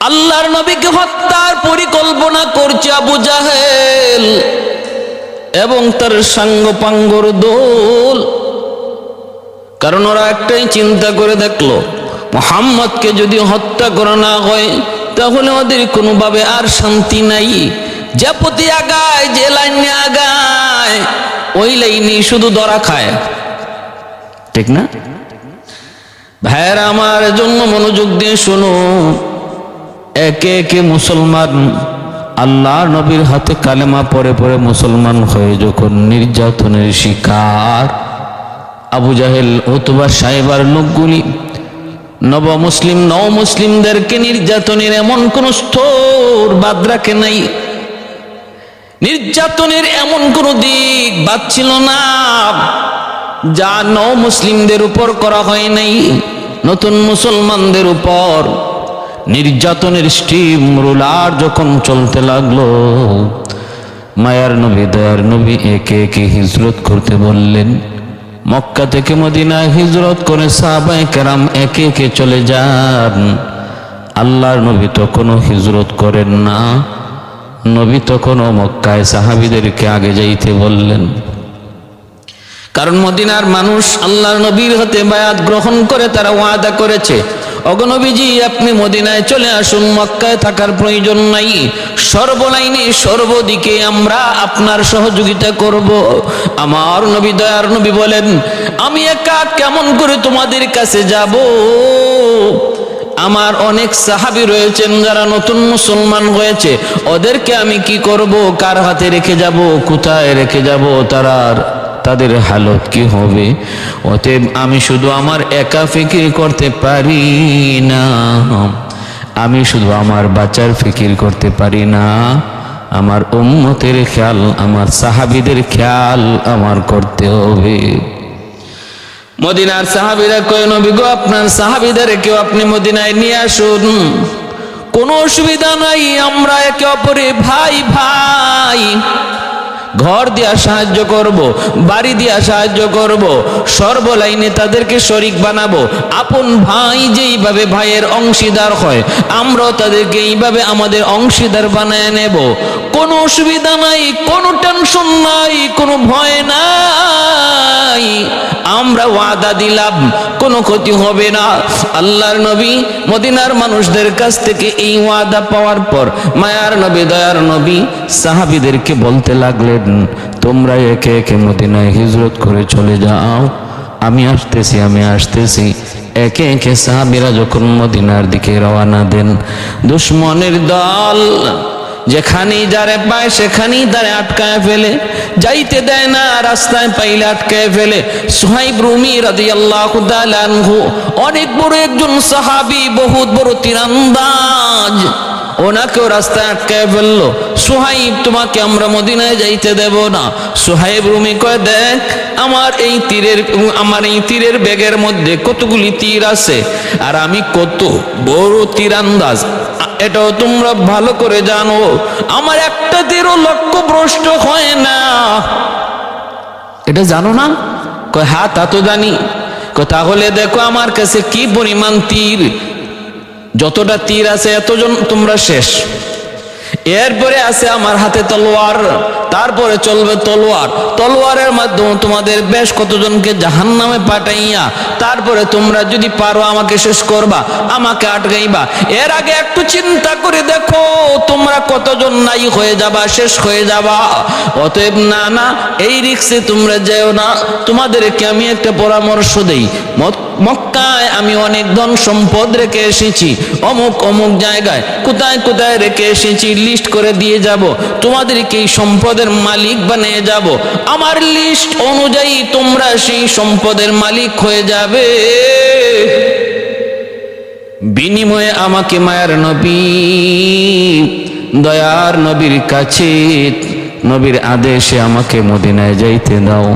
আল্লাহর নবীকে হত্যার পরিকল্পনা করছে আবু জাহেল এবং তার সাঙ্গপাঙ্গর দল। কারণ ওরা একটাই চিন্তা করে দেখলো, মুহাম্মদকে যদি হত্যা করা না হয় তাহলে ওদের কোনোভাবে আর শান্তি নাই। যে পথে আগায়, যে লাইনে আগায়, ওই লাইনে শুধু ধরা খায়। ঠিক না ভাইয়েরা? আমার জন্য মনোযোগ দিয়ে শোনো। একে একে মুসলমান আল্লাহ নবীর হাতে কালেমা পড়ে পড়ে মুসলমান হয়ে যখন নির্যাতনের শিকার, আবু জাহেল, উতবা, সাইবার লোকগুলি নব মুসলিমদেরকে নির্যাতনের এমন কোন স্তর বাদ রাখে নাই, নির্যাতনের এমন কোন দিক বাদ ছিল না যা মুসলিমদের উপর করা হয় নাই। নতুন মুসলমানদের উপর নির্যাতনের স্টিম রোলার যখন চলতে লাগলো, মায়ার নবী, দয়ার নবী একে একে হিজরত করতে বললেন। মক্কা থেকে মদিনায় হিজরত করে সাহাবায়ে কেরাম একে একে চলে যান। আল্লাহর নবী তখনও হিজরত করেন না। নবী তখনও মক্কায় সাহাবীদেরকে আগে যাইতে বললেন। কারণ মদিনার মানুষ আল্লাহর নবীর হাতে বায়াত গ্রহণ করে তারা ওয়াদা করেছে, ওগো নবীজি আপনি মদিনায় চলে আসুন, মক্কায় থাকার প্রয়োজন নাই, সর্বলাইনে সর্বদিকে আমরা আপনার সহযোগিতা করব। আমার নবী, দয়ার নবী বলেন, আমি একা কেমন করে তোমাদের কাছে যাব? আমার অনেক সাহাবী রয়েছেন যারা নতুন মুসলমান হয়েছে, ওদেরকে আমি কি করব? কার হাতে রেখে যাব? কোথায় রেখে যাব? তাদের হালত কি হবে? অতএব আমি শুধু আমার একা ফিকির করতে পারি না, আমি শুধু আমার বাচ্চার ফিকির করতে পারি না, আমার উম্মতের খেয়াল, আমার সাহাবীদের খেয়াল আমার করতে হবে। মদিনার সাহাবীরা কয়, নবী গো আপনার সাহাবীদেরকেও আপনি মদিনায় নিয়ে আসুন, কোনো অসুবিধা নাই, আমরা একে অপরে ভাই ভাই, ঘর দিয়া সাহায্য করব, বাড়ি দিয়া সাহায্য করব, সর্বলাইনে তাদেরকে শরীক বানাবো। আপন ভাই যেইভাবে ভাইয়ের অংশীদার হয়, আমরাও তাদেরকে এইভাবে আমাদের অংশীদার বানায় নেব। কোনো অসুবিধা নাই, কোনো টেনশন নাই, কোনো ভয় নাই, আমরা ওয়াদা দিলাম কোনো ক্ষতি হবে না। আল্লাহর নবী মদিনার মানুষদের কাছ থেকে এই ওয়াদা পাওয়ার পর মায়ার নবী, দয়ার নবী সাহাবীদেরকে বলতে লাগলেন, তোমরা একে একে মদিনায় হিজরত করে চলে যাও, আমি আসতেছি। একে একে সাহাবীরা যখন মদিনার দিকে রওনা দেন, দুশমনের দল যেখানেই যারে পায় সেখানেই তারে আটকায় ফেলে, যাইতে দেয় না, রাস্তায় পাইলে আটকায় ফেলে। সুহাইব রুমি রাদিয়াল্লাহু তাআলা আনহু অনেক বড় একজন সাহাবী, বহুত বড় তীরন্দাজ, ওনাকেও রাস্তায় আটকায় ফেললো। সুহাইব, তোমাকে আমরা মদিনায় যাইতে দেব না। সুহাইব রুমি কয়, দেখ আমার এই তীরের ব্যাগের মধ্যে কতগুলি তীর আছে, আর আমি কত বড় তীরান্দাজ এটাও তোমরা ভালো করে জানো, আমার একটা তীরও লক্ষ্যভ্রষ্ট হয় না। এটা জানো না? কয় হ্যাঁ তা তো জানি। তাহলে দেখো আমার কাছে কি পরিমাণ তীর, যতটা তীর আছে এতজন তোমরা শেষ। এরপরে আছে আমার হাতে তলোয়ার, তারপরে চলবে তলোয়ারের মাধ্যমে তোমাদের বেশ কতজনকে জাহান্নামে পাঠাইয়া তারপরে তোমরা যদি পারো আমাকে শেষ করবা, আমাকে আটকাইবা। এর আগে একটু চিন্তা করে দেখো তোমরা কতজন নাই হয়ে যাবা, শেষ হয়ে যাবা। অতএব না, এই রিস্কে তোমরা যেও না। তোমাদেরকে আমি একটা পরামর্শ দেই, মক্কায় আমি অনেক ধন সম্পদ রেখে এসেছি, অমুক জায়গায় কোথায় কোথায় রেখে এসেছি লিস্ট করে দিয়ে যাব, তোমাদেরকে এই সম্পদের মালিক বানিয়ে যাব। আমার লিস্ট অনুযায়ী তোমরা সেই সম্পদের মালিক হয়ে যাবে। বিনিময়ে আমাকে মায়ার নবী, দয়ার নবীর কাছে, নবীর আদেশে আমাকে মদিনায় যাইতে দাও।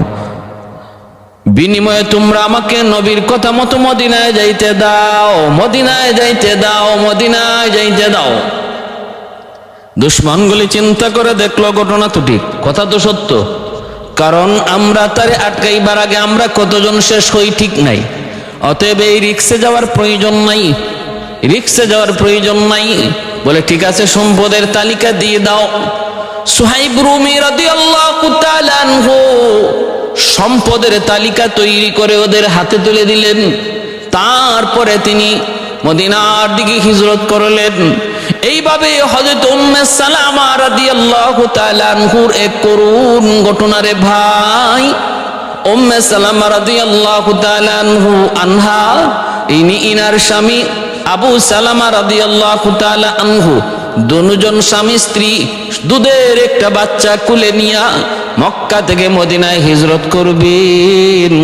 বিনিময়ে তোমরা আমাকে নবীর কথা মতো মদিনায় যাইতে দাও। দুশমনগুলি চিন্তা করে দেখলো ঘটনা তো ঠিক, কথা তো সত্য, কারণ আমরা তারে আটকাইবার আগে আমরা কতজন শেষ হই ঠিক নাই। অতএব এই রিক্সে যাওয়ার প্রয়োজন নাই। রিক্সে যাওয়ার প্রয়োজন নাই। বলে ঠিক আছে, সম্পদের তালিকা দিয়ে দাও। সুহাইব রুমি রাদিয়াল্লাহু তাআলা আনহু সম্পদের তালিকা তৈরি করে ওদের হাতে তুলে দিলেন। তারপরে তিনি মদিনার দিকে হিজরত করলেন। এইভাবে হযরত উম্মে সালামা রাদিয়াল্লাহু তাআলা আনহুর এক করুণ ঘটনারে ভাই, উম্মে সালামা রাদিয়াল্লাহু তাআলা আনহা ইনার স্বামী আবু সালামা রাদিয়াল্লাহু তাআলা আনহু দুজন স্বামী স্ত্রী দুধের একটা বাচ্চা কুলে নিয়া মক্কা থেকে মদিনায় হিজরত করবেন।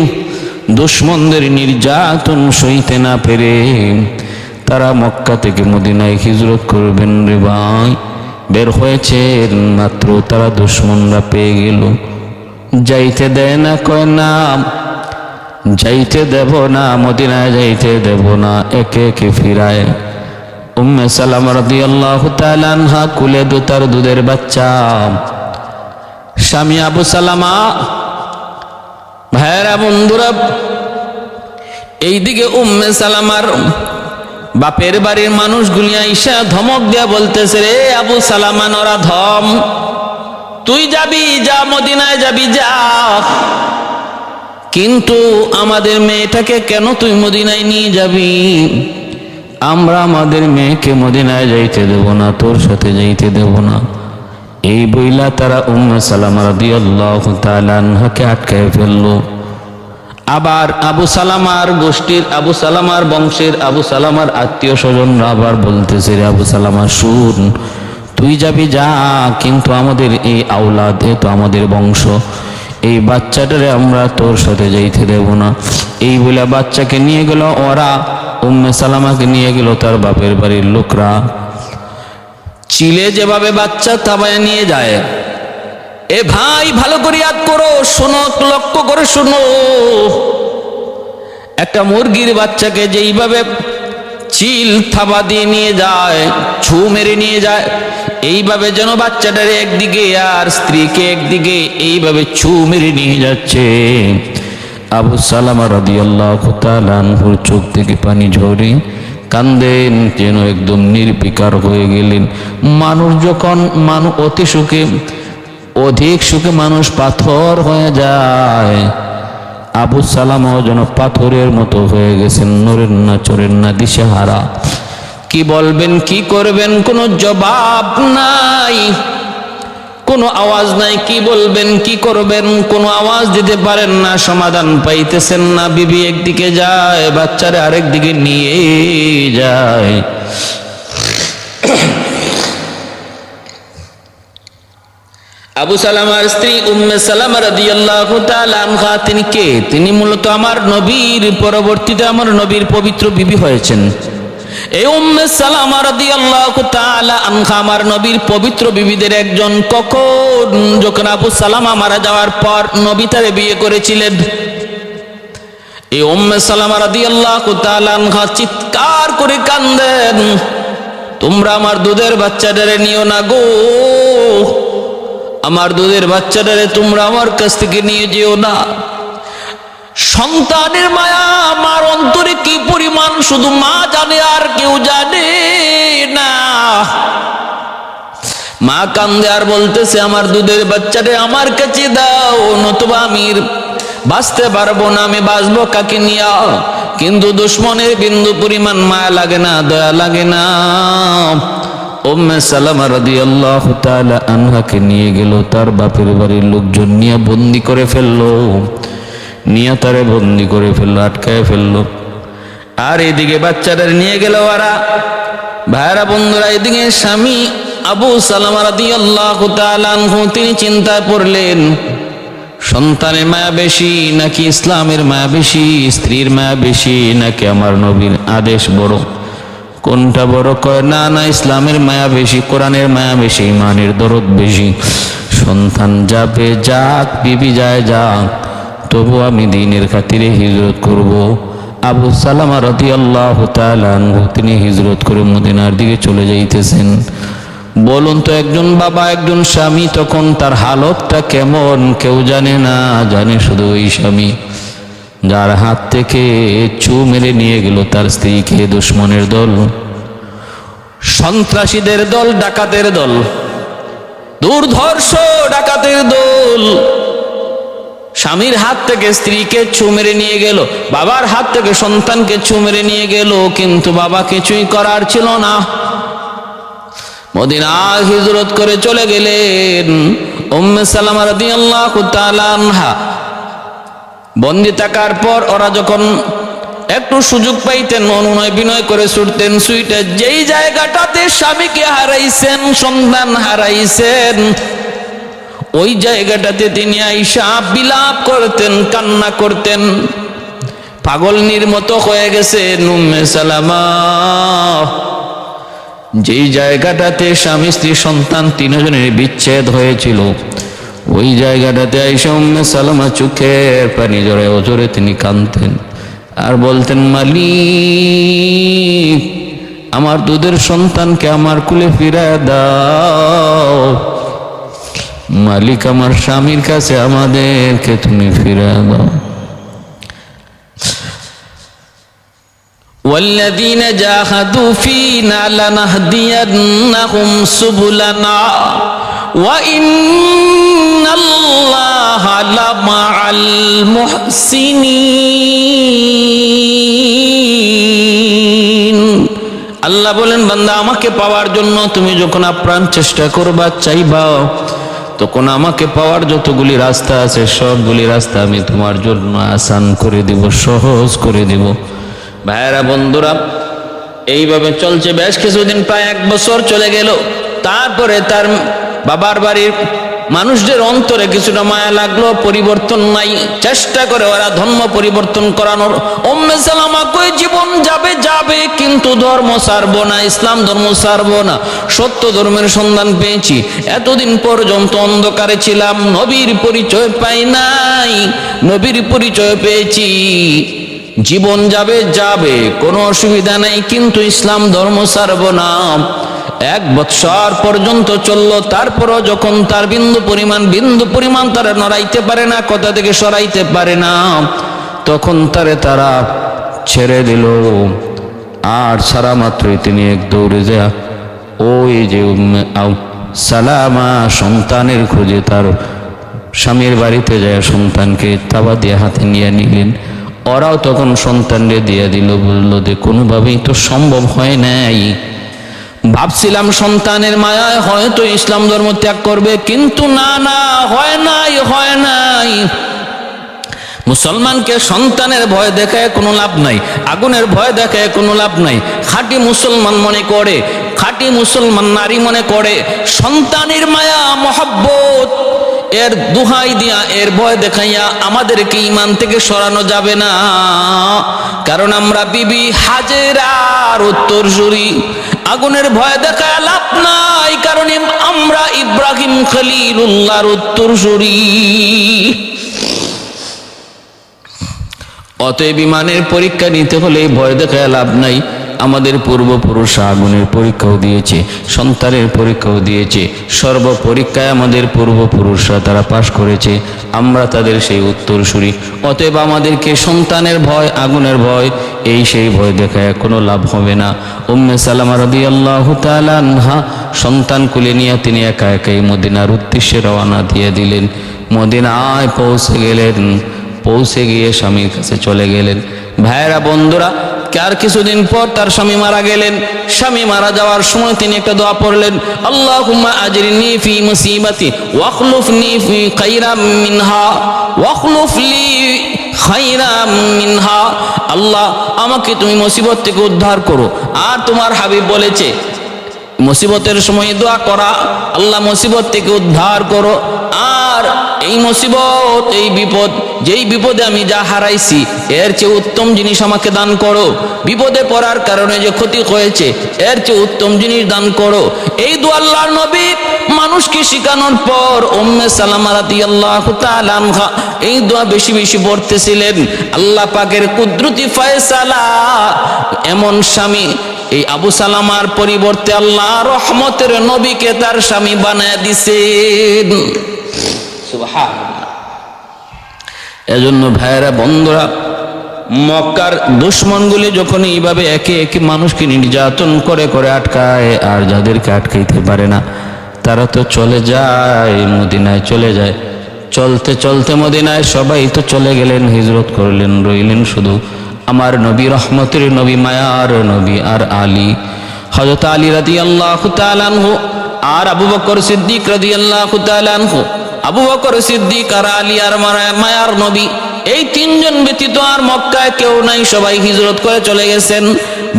দুশমনদের নির্যাতন সইতে না পেরে তারা মক্কা থেকে মদিনায় হিজরত করবেন রে ভাই। বের হয়েছেন মাত্র তারা দুশমনরা পেয়ে গেল। যাইতে দেয় না, কয় না যাইতে দেব না, মদিনায় যাইতে দেব না, একে একে ফিরায়। উম্মে সালামা রাদিয়াল্লাহু তাআলা আনহা কুলে তার দুধের বাচ্চা। স্বামী আবু সালামা, ভাইয়েরা বন্ধুরা, এইদিকে উম্মে সালামার বাপের বাড়ির মানুষগুলি আইসা ধমক দেয়া বলতেছে, রে আবু সালামা নরাধম, তুই যাবি যা, মদিনায় যাবি যা, কিন্তু আমাদের মেয়েটাকে কেন তুই মদিনায় নিয়ে যাবি? আমরা আমাদের মেয়েকে মদিনায় যাইতে দেব না, তোর সাথে যাইতে দেব না। এই বইলা তারা উম্মে সালামা রাদিয়াল্লাহু তাআলা আনহাকে আটকায় ফেললো। আবার আবু সালামার গোষ্ঠীর, আবু সালামার বংশের, আবু সালামার আত্মীয় স্বজনরা আবার বলতেছে, রে আবু সালামা শুন, তুই যাবি যা, কিন্তু আমাদের এই আওলাদ, তো আমাদের বংশ, এই বাচ্চাটারে আমরা তোর সাথে যাইতে দেব না। এই বলে বাচ্চাকে নিয়ে গেল ওরা, উম্মে সালামাকে নিয়ে গেল তার বাপের বাড়ির লোকরা। চিলে যেভাবে বাচ্চা থাবায় নিয়ে যায়, এ ভাই ভালো করে ইয়াদ করো, শোনো, লক্ষ্য করে শোনো, একটা মুরগির বাচ্চাকে যেইভাবে চিল থাবা দিয়ে নিয়ে যায়, ছু মেরে নিয়ে যায়, এইভাবে যেন বাচ্চাটারে একদিকে আর স্ত্রীকে একদিকে এইভাবে ছু মেরে নিয়ে যাচ্ছে। আবু সালামা রাদিয়াল্লাহু তাআলা আনহুর চোখ থেকে পানি ঝরে কান্দেন, যেন একদম নির্বিকার হয়ে গেলেন। মানুষ যখন অতি সুখে, অধিক সুখে মানুষ পাথর হয়ে যায়, আবু সালামাও যেন পাথরের মতো হয়ে গেছেন, নড়েন না, চড়েন না, দিশেহারা। কি বলবেন, কি করবেন, কোনো জবাব নাই, কোনো আওয়াজ নাই। কি বলবেন, কি করবেন, কোনো আওয়াজ দিতে পারেন না, সমাধান পাইতেছেন না। বিবি একদিকে যায়, বাচ্চারা আরেক দিকে নিয়ে যায়। আবু সালামার স্ত্রী উম্মে সালামা রাদিয়াল্লাহু তাআলা আনহা, তিনি কে? তিনি মূলত আমার নবীর পরবর্তীতে আমার নবীর পবিত্র বিবি হয়েছেন। এই উম্মে সালামা রাদিয়াল্লাহু তাআলা আনহা আমার নবীর পবিত্র বিবিদের একজন। কখন? যখন আবু সালামা মারা যাওয়ার পর নবী তারে বিয়ে করেছিলেন। এই উম্মে সালামা রাদিয়াল্লাহু তাআলা আনহা চিৎকার করে কান্দেন, তোমরা আমার দুধের বাচ্চাটারে নিও না গো, আমার দুধের বাচ্চাটারে তোমরা আমার কাছ থেকে নিয়ে যেও না। সন্তানের মায়া আমার অন্তরে কি পরিমাণ শুধু মা জানে, আর কেউ জানে না। মা কান্দে আর বলতেছে, আমার দুধের বাচ্চাটা আমার কাছে দাও, নতুবা আমি বাঁচতে পারবো না, আমি বাঁচবো কাকে নিয়া? কিন্তু দুশমনের বিন্দু পরিমাণ মায়া লাগে না, দয়া লাগে না। উম্মে সালামা রাদিয়াল্লাহু তাআলা আনহাকে নিয়ে গেল তার বাপের বাড়ির লোকজন, নিয়ে বন্দি করে ফেললো, নিয়ে তারে বন্দি করে ফেললো, আটকায় ফেললো। আর এদিকে বাচ্চাদের নিয়ে গেল ওরা। ভাইরা বন্ধুরা, এদিকে স্বামী আবু সালামা রাদিয়াল্লাহু তাআলা আনহু তিনি চিন্তায় পড়লেন, সন্তানের মায়া বেশি নাকি ইসলামের মায়া বেশি, স্ত্রীর মায়া বেশি নাকি আমার নবীর আদেশ বড়? কোনটা বড়? কয় না না, ইসলামের মায়া বেশি, কোরআনের মায়া বেশি, ইমানের দরদ বেশি। সন্তান যাবে যাক, বিবি যায় যাক, তবু আমি দ্বীনের খাতিরে হিজরত করব। আবু সালামা রাদিয়াল্লাহু তাআলা আনহু তিনি হিজরত করে মদিনার দিকে চলে যাইতেছেন। বলুন তো, একজন বাবা, একজন স্বামী, তখন তার হালতটা কেমন কেউ জানে না, জানে শুধু ওই স্বামী যার হাত থেকে চু মেরে নিয়ে গেল তার স্ত্রীকে দুশমনের দল। সন্ত্রাসীদের দল, ডাকাতের দল, দুর্ধর্ষ ডাকাতের দল স্বামীর হাত থেকে স্ত্রীকে ছু মেরে নিয়ে গেল, বাবার হাত থেকে সন্তানকে ছু মেরে নিয়ে গেল, কিন্তু বাবা কিছুই করার ছিল না। মদিনা হিজরত করে চলে গেলেন। উম্মে সালামা রাদিয়াল্লাহু তাআলা আনহা বন্দি থাকার পর ওরা যখন একটু সুযোগ পাইতেন অনুনয় বিনয় করে ছুটতেন, সুইটে যেই জায়গাটাতে স্বামীকে হারাইছেন, সন্তান হারাইছেন, ওই জায়গাটাতে তিনি আইসা বিলাপ করতেন, কান্না করতেন, পাগলনির মতো হয়ে গেছেন উম্মে সালামা। যেই জায়গাটাতে স্বামী স্ত্রী সন্তান তিনজনের বিচ্ছেদ হয়েছিল, ওই জায়গাটাতে আইসা উম্মে সালামা চোখের পানি জড়ে ওজরে তিনি কাঁদতেন আর বলতেন, মালিক আমার দুধের সন্তানকে আমার কুলে ফিরায় দাও, মালিক আমার স্বামীর কাছে আমাদেরকে তুমি ফিরায় দাও। والذين جاهدوا فينا لنهدينهم سبلنا وإن الله لمع المحسنين। আল্লাহ বলেন, বান্দা আমাকে পাওয়ার জন্য তুমি যখন আপ্রাণ চেষ্টা করবা, চাইবা, তখন আমাকে পাওয়ার যতগুলি রাস্তা আছে সবগুলি রাস্তা আমি তোমার জন্য আসান করে দিব, সহজ করে দিব। ভাইয়েরা বন্ধুরা, এইভাবে চলছে বেশ কিছুদিন, প্রায় 1 বছর চলে গেল। তারপরে তার বাবার বাড়ির মানুষদের অন্তরে কিছুটা মায়া লাগলো, পরিবর্তন নাই। চেষ্টা করে ওরা ধর্ম পরিবর্তন করানোর। উম্মে সালামা কই, জীবন যাবে যাবে কিন্তু ধর্ম ছাড়বো না, ইসলাম ধর্ম ছাড়বো না, সত্য ধর্মের সন্ধান পেয়েছি। এতদিন পর্যন্ত অন্ধকারে ছিলাম, নবীর পরিচয় পাই নাই, নবীর পরিচয় পেয়েছি। জীবন যাবে যাবে, কোনো অসুবিধা নেই, কিন্তু ইসলাম ধর্ম ছাড়ব না। 1 বৎসর পর্যন্ত চললো। তারপরও যখন তার বিন্দু পরিমাণ তারা নড়াইতে পারে না, কথা থেকে সরাইতে পারে না, তখন তারা ছেড়ে দিল। আর সারা মাত্রই তিনি এক দৌড়ে যা ওই যে সালামা সন্তানের খোঁজে তার স্বামীর বাড়িতে যায়, সন্তানকে তাওয়া দিয়ে হাতে নিয়ে নিলেন। ওরাও তখন সন্তানরে দিয়ে দিল, বলল যে কোনোভাবেই তো সম্ভব হয় নাই। ভাবছিলাম সন্তানের মায়ায় হয়তো ইসলাম ধর্ম ত্যাগ করবে, কিন্তু না না, হয় নাই। মুসলমানকে সন্তানের ভয় দেখায় কোনো লাভ নাই, আগুনের ভয় দেখায় কোনো লাভ নাই। খাঁটি মুসলমান মনে করে, খাঁটি মুসলমান নারী মনে করে সন্তানের মায়া মহব্বত এর দুহাই দিয়া, এর ভয় দেখাইয়া আমাদেরকে ঈমান থেকে সরানো যাবে না। কারণ আমরা বিবি হাজেরার উত্তরসূরি। আগুনের ভয় দেখায় লাভ নাই, কারণ আমরা ইব্রাহিম খলিলুল্লাহর উত্তরসূরি। অতএব ঈমানের পরীক্ষা নিতে হলে ভয় দেখায় লাভ নাই। আমাদের পূর্বপুরুষরা আগুনের পরীক্ষাও দিয়েছে, সন্তানের পরীক্ষাও দিয়েছে, সর্বপরীক্ষায় আমাদের পূর্বপুরুষরা তারা পাশ করেছে, আমরা তাদের সেই উত্তরসূরি। অতএব আমাদেরকে সন্তানের ভয়, আগুনের ভয়, সেই ভয় দেখায় কোনো লাভ হবে না। উম্মে সালামা রাদিয়াল্লাহু তাআলা আনহা সন্তান কুলে নিয়ে তিনি একা একাই মদিনার উদ্দেশ্যে রওনা দিয়ে দিলেন। মদিনায় পৌঁছে গেলেন, পৌঁছে গিয়ে স্বামীর কাছে চলে গেলেন। ভাইয়েরা বন্ধুরা, আর কিছুদিন পর তার স্বামী মারা গেলেন। স্বামী মারা যাওয়ার সময় তিনি একটা দোয়া পড়লেন, আল্লাহুম্মা আজরিনি ফি মুসিবাতি ওয়াখলুফনি ফি খাইরাম মিনহা ওয়াখলুফলি খাইরাম মিনহা। আল্লাহ, আমাকে তুমি মুসিবত থেকে উদ্ধার করো। আর তোমার হাবিব বলেছে মুসিবতের সময় দোয়া করা, আল্লাহ মুসিবত থেকে উদ্ধার করো। আর এই মুসিবত, এই বিপদ, যেই বিপদে আমি যা হারাইছি এর চেয়ে উত্তম জিনিস আমাকে দান করো। বিপদে পড়ার কারণে যে ক্ষতি হয়েছে এর চেয়ে উত্তম জিনিস দান করো। এই দোয়া আল্লাহর নবী মানুষকে শিখানোর পর উম্মে সালামা রাদিয়াল্লাহু তাআলা আনহা এই দোয়া বেশি বেশি পড়তেছিলেন। আল্লাহ পাকের কুদরতি ফয়সালা, এমন স্বামী এই আবু সালামার পরিবর্তে আল্লাহ রহমতের নবীকে তার স্বামী বানায় দিছেন। সুবহানাল্লাহ। এজন্য ভাইয়েরা বন্ধুরা, মক্কার দুশমনগুলি যখন এইভাবে একে একে মানুষকে নির্যাতন করে করে আটকায়, আর যাদেরকে আটকাইতে পারে না তারা তো চলে যায়, মদিনায় চলে যায়। চলতে চলতে মদিনায় সবাই তো চলে গেলেন, হিজরত করলেন, রইলেন শুধু আমার নবী, রহমতের নবী, মায়ার নবী আর আলী, হযরত আলী রাদিয়াল্লাহু তাআলা আনহু আর আবু বকর সিদ্দিক রাদিয়াল্লাহু তাআলা আনহু। আবু বকর সিদ্দিক আর আলী আর মায়ার নবী, এই তিনজন ব্যতীত আর মক্কায় কেউ নাই, সবাই হিজরত করে চলে গেছেন।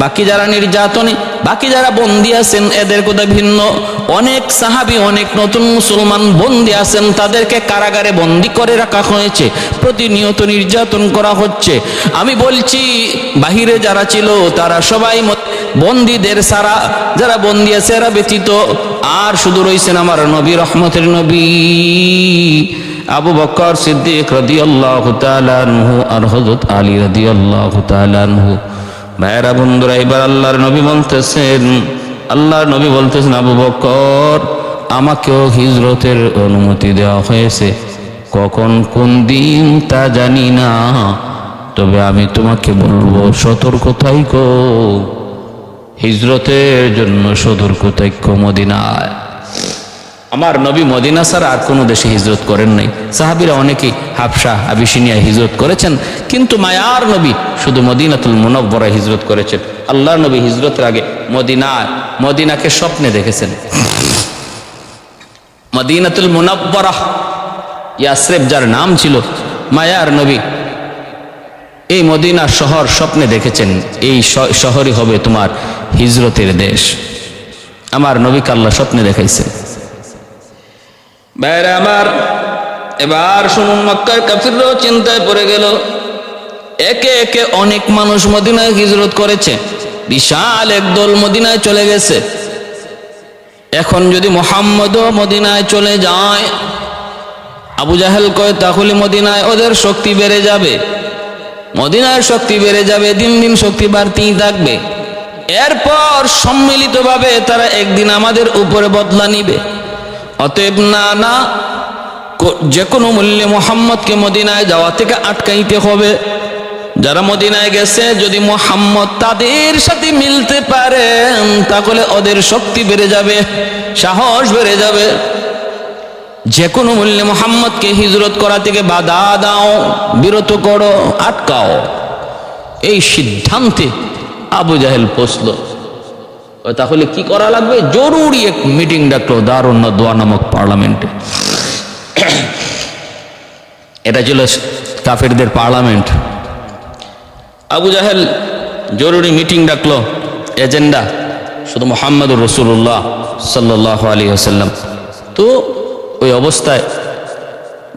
বাকি যারা নির্যাতনে, বাকি যারা বন্দী আছেন এদের কথা ভিন্ন। অনেক সাহাবী, অনেক নতুন মুসলমান বন্দী আছেন, তাদেরকে কারাগারে বন্দী করে রাখা হয়েছে, প্রতিনিয়ত নির্যাতন করা হচ্ছে। আমি বলছি বাহিরে যারা ছিল তারা সবাই বন্দীদের সারা যারা বন্দী আছে এরা ব্যতীত আর শুধু রয়েছেন আমার নবী, রহমতের নবী আবু বকর সিদ্দিক রাদিয়াল্লাহু তাআলা আনহু আর হযরত আলী রাদিয়াল্লাহু তাআলা আনহু। ভাইরা বন্ধুরা, এবার আল্লাহর নবী বলতেছেন, আবু বকর আমাকেও হিজরতের অনুমতি দেওয়া হয়েছে, কখন কোন দিন তা জানি না, তবে আমি তোমাকে বলবো সতর্ক থাইকো, হিজরতের জন্য সতর্ক থাইকো মদিনায়। আমার নবী মদিনা ছাড়া আর কোনো দেশে হিজরত করেন নাই। সাহাবীরা অনেকেই হাবশা, আবিসিনিয়ায় হিজরত করেছেন, কিন্তু মায়ার নবী শুধু মদিনাতুল মুনাওয়ারায় হিজরত করেছেন। আল্লাহর নবী হিজরতের আগে মদিনাকে স্বপ্নে দেখেছেন। মদিনাতুল মুনাওয়ারা, ইয়াসরিব যার নাম ছিল, মায়ার নবী এই মদিনা শহর স্বপ্নে দেখেছেন, এই শহরই হবে তোমার হিজরতের দেশ। আমার নবীকে আল্লাহ স্বপ্নে দেখাইছেন। ভাইরা আমার, এবার শুনুন, মক্কার কাফিররাও চিন্তায় পড়ে গেল। একে একে অনেক মানুষ মদিনায় হিজরত করেছে, বিশাল একদল মদিনায় চলে গেছে। এখন যদি মুহাম্মদও মদিনায় চলে যায়, আবু জাহেল কয় তাহলে মদিনায় ওদের শক্তি বেড়ে যাবে, মদিনার শক্তি বেড়ে যাবে, দিন দিন শক্তি বাড়তেই থাকবে। এরপর সম্মিলিতভাবে তারা একদিন আমাদের উপরে বদলা নিবে। অতএব না, যে কোনো মূল্যে মুহাম্মদকে মদিনায় যাওয়া থেকে আটকাইতে হবে। যারা মদিনায় গেছে যদি মুহাম্মদ তাদের সাথে মিলতে পারে তাহলে ওদের শক্তি বেড়ে যাবে, সাহস বেড়ে যাবে। যে কোনো মূল্যে মুহাম্মদকে হিজরত করা থেকে বাধা দাও, বিরত করো, আটকাও। এই সিদ্ধান্তে আবু জাহেল পৌঁছল। তাহলে কি করা লাগবে? জরুরি এক মিটিং ডাকলো দারুন নাদওয়া নামক পার্লামেন্টে। এটা ছিল কাফেরদের পার্লামেন্ট। আবু জাহেল জরুরি মিটিং ডাকলো, এজেন্ডা শুধু মুহাম্মদুর রাসূলুল্লাহ সাল্লাল্লাহু আলাইহি ওয়াসাল্লাম। তো ওই অবস্থায়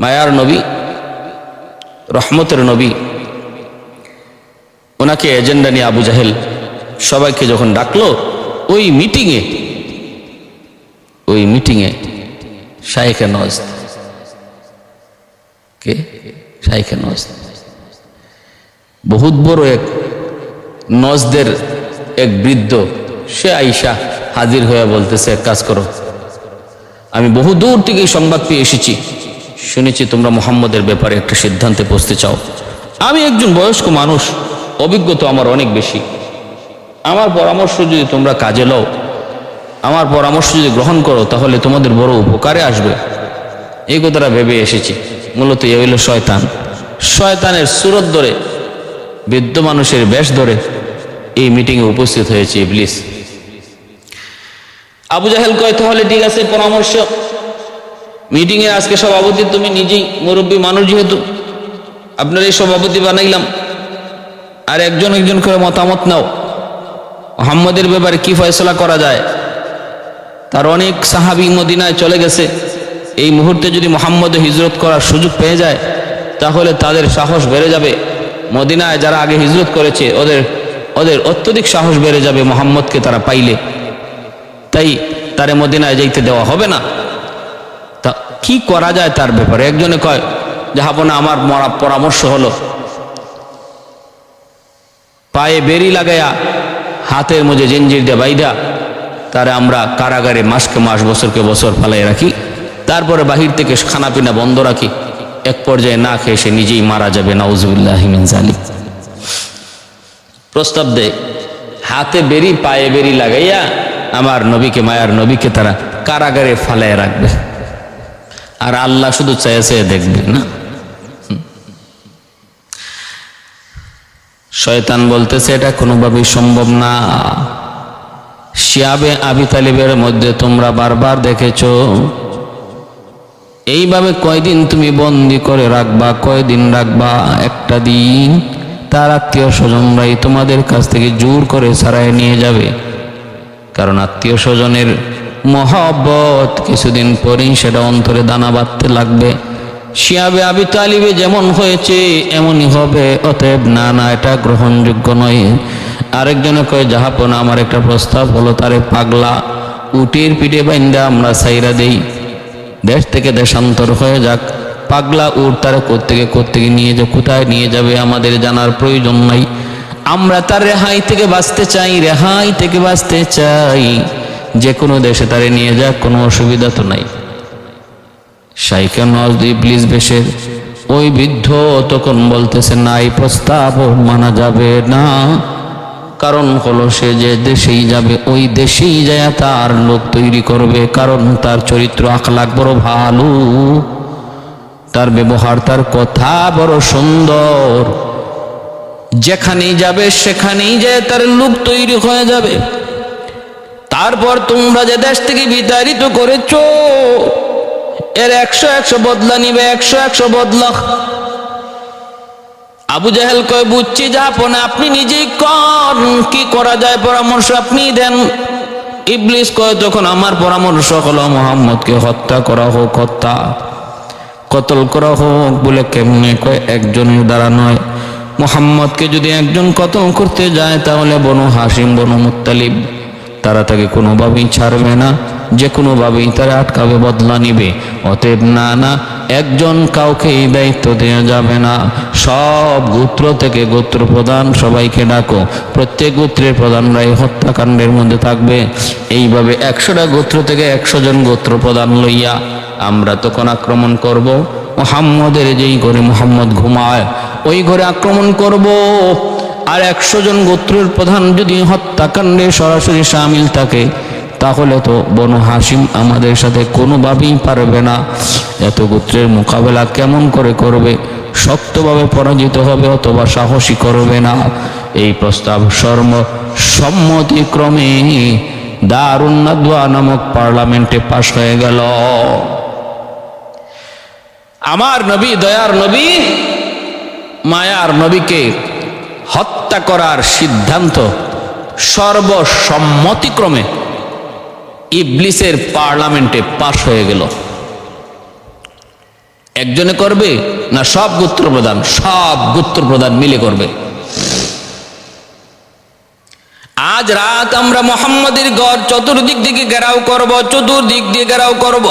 মায়ার নবী, রহমতের নবী, ওনাকে এজেন্ডা নিয়ে আবু জাহেল সবাইকে যখন ডাকলো, ওই মিটিংয়ে শাইখে নজদ, কে শাইখে নজদ, বহুত বড় এক নজদের এক বৃদ্ধ, সে আয়েশা হাজির হয়ে বলতেছে, এক কাজ করো, আমি বহু দূর থেকে সংবাদ পেয়ে এসেছি, শুনেছি তোমরা মুহাম্মদের ব্যাপারে একটা সিদ্ধান্তে পৌঁছতে চাও। আমি একজন বয়স্ক মানুষ, অভিজ্ঞতা আমার অনেক বেশি। আমার পরামর্শ যদি তোমরা কাজে লও, আমার পরামর্শ যদি গ্রহণ করো, তাহলে তোমাদের বড় উপকারে আসবে। এই কথাটা ভেবে এসেছি। মূলত এ হইল শয়তানের সুরত ধরে, বৃদ্ধ মানুষের বেশ ধরে এই মিটিংয়ে উপস্থিত হয়েছে ইবলিস। আবু জাহেল কয় তাহলে ঠিক আছে, পরামর্শ, মিটিংয়ে আজকে সভাপতি তুমি নিজেই, মুরব্বী মানুষ যেহেতু, আপনার এই সভাপতি বানাইলাম, আর একজন একজন করে মতামত নাও, মুহাম্মদের ব্যাপারে কি ফয়সালা করা যায়। তার অনেক সাহাবী মদিনায় চলে গেছে, এই মুহূর্তে যদি মুহাম্মদ হিজরত করার সুযোগ পেয়ে যায় তাহলে তাদের সাহস বেড়ে যাবে। মদিনায় যারা আগে হিজরত করেছে ওদের অত্যধিক সাহস বেড়ে যাবে মুহাম্মদকে তারা পাইলে, তাই তারে মদিনায় যাইতে দেওয়া হবে না। তা কি করা যায় তার ব্যাপারে একজনে কয়, জাহাপনা আমার পরামর্শ হলো, পায়ে বেরি লাগাইয়া হাতের মধ্যে জিঞ্জির দিয়ে বাইধা তারে আমরা কারাগারে মাসকে মাস, বছরকে বছর ফালাই রাখি, তারপরে বাহির থেকে খানাপিনা বন্ধ রাখি, এক পর্যায়ে না খেয়ে সে নিজেই মারা যাবে, নাউজুবিল্লাহি মিন যালিক। প্রস্তাব দেয়, হাতে বেরি পায়ে বেরি লাগাইয়া আমার নবীকে, মায়ার নবীকে তারা কারাগারে ফালাইয়া রাখবে, আর আল্লাহ শুধু চেয়ে চেয়ে দেখবে না। শয়তান বলতেছে এটা কোনোভাবেই সম্ভব না। শিয়াবে আবি তালিবের মধ্যে তোমরা বারবার দেখেছো, এইভাবে কয়দিন তুমি বন্দি করে রাখবা, কয়দিন রাখবা? একটা দিন তার আত্মীয় স্বজনরাই তোমাদের কাছ থেকে জোর করে ছাড়াই নিয়ে যাবে, কারণ আত্মীয় স্বজনের মহব্বত কিছুদিন পরেই সেটা অন্তরে দানা বাঁধতে লাগবে। শিয়াবে আবি তালিবে যেমন হয়েছে এমনই হবে, অতএব না না এটা গ্রহণযোগ্য নয়। আরেকজনে কয়, জাহাপনা আমার একটা প্রস্তাব হলো, তারে পাগলা উটের পিঠে বাইন্দা আমরা সাইরা দেই, দেশ থেকে দেশান্তর হয়ে যাক। পাগলা উট তারা কোত্থেকে নিয়ে যে কোথায় নিয়ে যাবে আমাদের জানার প্রয়োজন নাই। আমরা তার রেহাই থেকে বাঁচতে চাই, রেহাই থেকে বাঁচতে চাই। যে কোনো দেশে তারে নিয়ে যাক, কোনো অসুবিধা তো নাই। শাইখে নওয়াজ ইবলিস বেশের ওই বৃদ্ধ তখন বলতেছে, না এই প্রস্তাব মানা যাবে না, কারণ হলো সে যে দেশেই যাবে ওই দেশেই যায় তার লোক তৈরি করবে, কারণ তার চরিত্র আখলাক বড় ভালো, তার ব্যবহার তার কথা বড় সুন্দর, যেখানেই যাবে সেখানেই যায় তার লোক তৈরি হয়ে যাবে। তারপর তোমরা যে দেশ থেকে বিতাড়িত করেছো এর 100 বদলা নিবে, 100 বদলা। আবু জাহেল কয়, বুঝছি জাহাপনা, আপনি নিজেই কর, কি করা যায় পরামর্শ আপনি দেন। ইবলিস কয়, তখন আমার পরামর্শ হলো মুহাম্মদকে হত্যা করা হোক, কতল করা হোক। বলে কেমনে? কয়, একজনের দ্বারা নয়, মুহাম্মদকে যদি একজন কতল করতে যায় তাহলে বনু হাশিম, বনু মুত্তালিব তারা তাকে কোনোভাবেই ছাড়বে না, যে কোনোভাবেই তারা আটকাবে, বদলা নিবে। অতএব না না, একজন কাউকে এই দায়িত্ব দেওয়া যাবে না, সব গোত্র থেকে গোত্র প্রধান সবাইকে ডাকো, প্রত্যেক গোত্রের প্রধানরাই হত্যাকাণ্ডের মধ্যে থাকবে। এইভাবে 100টা গোত্র থেকে 100 জন গোত্র প্রধান লইয়া আমরা তখন আক্রমণ করব। মুহাম্মদের যেই ঘরে মুহাম্মদ ঘুমায় ওই ঘরে আক্রমণ করব। আর 100 জন গোত্রের প্রধান যদি হত্যাকাণ্ডে সরাসরি শামিল থাকে তাহলে তো বনু হাশিম আমাদের সাথে কোনোভাবেই পারবে না। এত গোত্রের মোকাবেলা কেমন করে করবে? শক্তভাবে পরাজিত হবে অথবা সাহসী করবে না। এই প্রস্তাব সম্মতিক্রমে দারুন নাদওয়া নামক পার্লামেন্টে পাশ হয়ে গেল। আমার নবী, দয়ার নবী, মায়ার নবীকে হত্যা করার সিদ্ধান্ত সর্বসম্মতিক্রমে ইবলিসের পার্লামেন্টে পাশ হয়ে গেল। একজনে করবে না সব গোত্রপ্রধান? সব গোত্রপ্রধান মিলে করবে। আজ রাত আমরা মুহাম্মদের গড় চতুর্দিক দিকে ঘেরাও করব, চতুর্দিক দিয়ে ঘেরাও করব।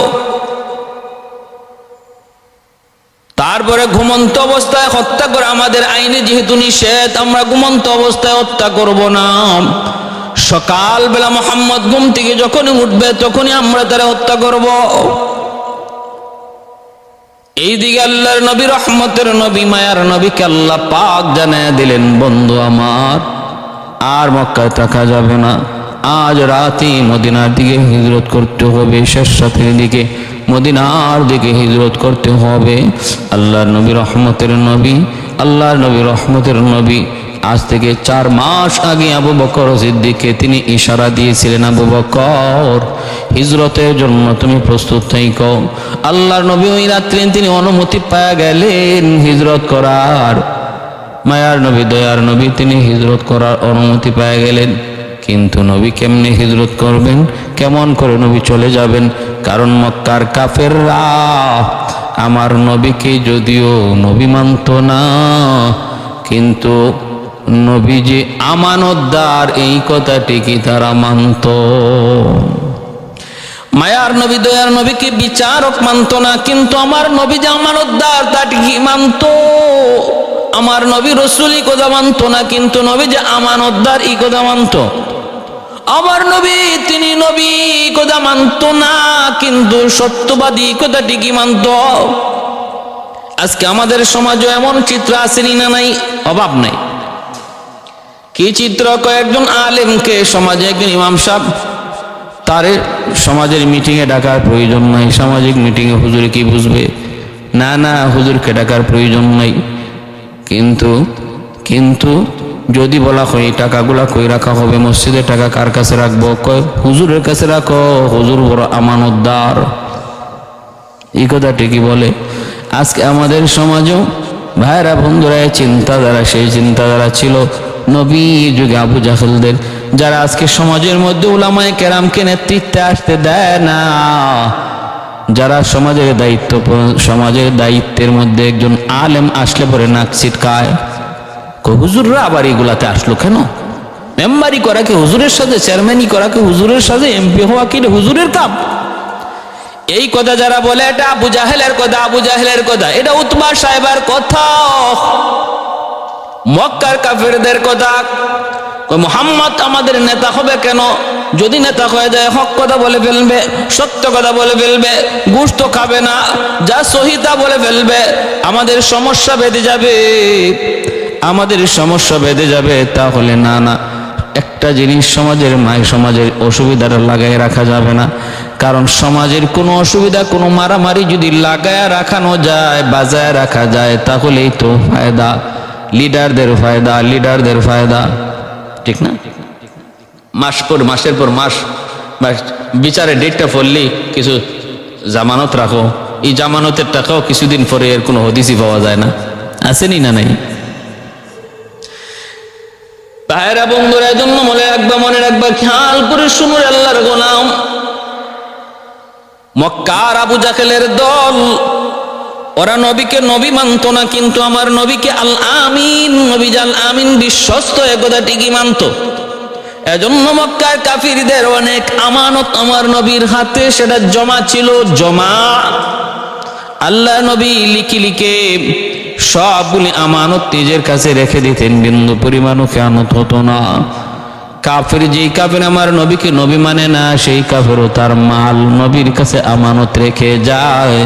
তারপরে ঘুমন্ত অবস্থায় হত্যা করে, আমাদের আইনে যেহেতু নিষেধ, আমরা ঘুমন্ত অবস্থায় হত্যা করব না। সকালবেলা মুহাম্মদ ঘুম থেকে যখনই উঠবে তখনই আমরা তারা হত্যা করব। এইদিকে আল্লাহর নবী, রহমতের নবী, মায়ার নবীকে আল্লাহ পাক জানায় দিলেন, বন্ধু আমার আর মক্কায় থাকা যাবে না, আজ রাতে মদিনার দিকে হিজরত করতে হবে, শেষ রাতের দিকে মদিনার দিকে হিজরত করতে হবে। আল্লাহর নবী, রহমতের নবী, আল্লাহর নবী, রহমতের নবী আজ থেকে 4 মাস আগে আবু বকর সিদ্দিককে তিনি ইশারা দিয়েছিলেন, আবু বকর হিজরতের জন্য তুমি প্রস্তুত থাকো। আল্লাহর নবী ওই রাত্রে তিনি অনুমতি পেয়ে গেলেন হিজরত করার। মায়ার নবী, দয়ার নবী তিনি হিজরত করার অনুমতি পেয়ে গেলেন। কিন্তু নবী কেমনে হিজরত করবেন? কেমন করে নবী চলে যাবেন? কারণ মক্কার কাফেররা আমার নবীকে যদিও নবী মানত না, কিন্তু নবী যে আমানতদার এই কথাটি কি তারা মানত। মায়ার নবী, দয়ার নবীকে বিচারক মানত না, কিন্তু আমার নবী যে আমানতদার তাটি কি মানত। আমার নবী রসুল এই কথা মানত না, কিন্তু নবী যে আমানতদার এই কথা মানত। আমার নবী তিনি নবী কথা মানত না, কিন্তু সত্যবাদী কথাটি কি মানত। আজকে আমাদের সমাজে এমন চিত্র আসেনি না নাই? অভাব নাই। কি চিত্র! কয়েকজন আলেমকে সমাজে একজন ইমাম সাহেব তারে সমাজের মিটিংয়ে ডাকার প্রয়োজন নাই। সামাজিক মিটিংয়ে হুজুরে কি বুঝবে? না না, হুজুরকে ডাকার প্রয়োজন নাই। কিন্তু যদি বলা হয় এই টাকাগুলা কই রাখা হবে, মসজিদের টাকা কার কাছে রাখবো? কয় হুজুরের কাছে রাখো, হুজুর বড় আমানতদার। এই কথা ঠিকই বলে। আজকে আমাদের সমাজেও ভাইরা বন্ধুরা চিন্তাধারা সেই চিন্তাধারা ছিল নবী যুগে আবু জাহেলদের, যারা আজকে সমাজের মধ্যে উলামায়ে কেরামকে নেতৃত্বে আসতে দেয় না। যারা সমাজের দায়িত্বের মধ্যে একজন আলেম আসলে পরে নাক ছিটকায়, হুজুররা আবার এগুলাতে আসলো কেন? মেম্বারি করা কি হুজুরের সাথে, চেয়ারম্যানই করা কি হুজুরের সাথে, এমপি হওয়া কি হুজুরের কাম? এই কথা যারা বলে এটা আবু জাহেলের কথা, আবু জাহেলের কথা। এটা উতবা সাহেবের কথা, মক্কার কাফেরদের কথা। মুহাম্মদ আমাদের নেতা হবে কেন? যদি নেতা হয়ে যায় হক কথা বলে ফেলবে, সত্য কথা বলে ফেলবে, গোশত খাবে না, যা সহিতা বলে ফেলবে, আমাদের সমস্যা বেঁধে যাবে, আমাদের সমস্যা বেঁধে যাবে। তাহলে না না, একটা জিনিস সমাজের সমাজের অসুবিধাটা লাগাই রাখা যাবে না। কারণ সমাজের কোনো অসুবিধা, কোনো মারামারি যদি লাগায় রাখানো যায়, বাজায় রাখা যায়, তাহলেই তো ফায়দা, লিডারদের ফায়দা, ঠিক না? মাসের পর মাস বিচারে ডেটটা পড়লেই কিছু জামানত রাখো, এই জামানতের টাকাও কিছুদিন পরে এর কোনো হদিসই পাওয়া যায় না। আসেনি না নাই? ভাইরা বন্ধুরা, এজন্য মনে রাখবা, খেয়াল করে শুনুন আল্লাহর গোলাম, মক্কার আবু জাহেলের দল, ওরা নবীকে নবী মানত না, কিন্তু আমার নবীকে আল আমিন, নবী আল আমিন বিশ্বস্ত, একথা ঠিকই মানত। এজন্য মক্কার কাফিরদের অনেক আমানত আমার নবীর হাতে সেটা জমা ছিল, জমা। আল্লাহ নবী লিখে সবগুলি আমানত নিজের কাছে রেখে দিতেন, বিন্দু পরিমাণও খেয়ানত হতো না। কাফের, যেই কাফের আমার নবীকে নবী মানে না, সেই কাফেরও তার মাল নবীর কাছে আমানত রেখে যায়।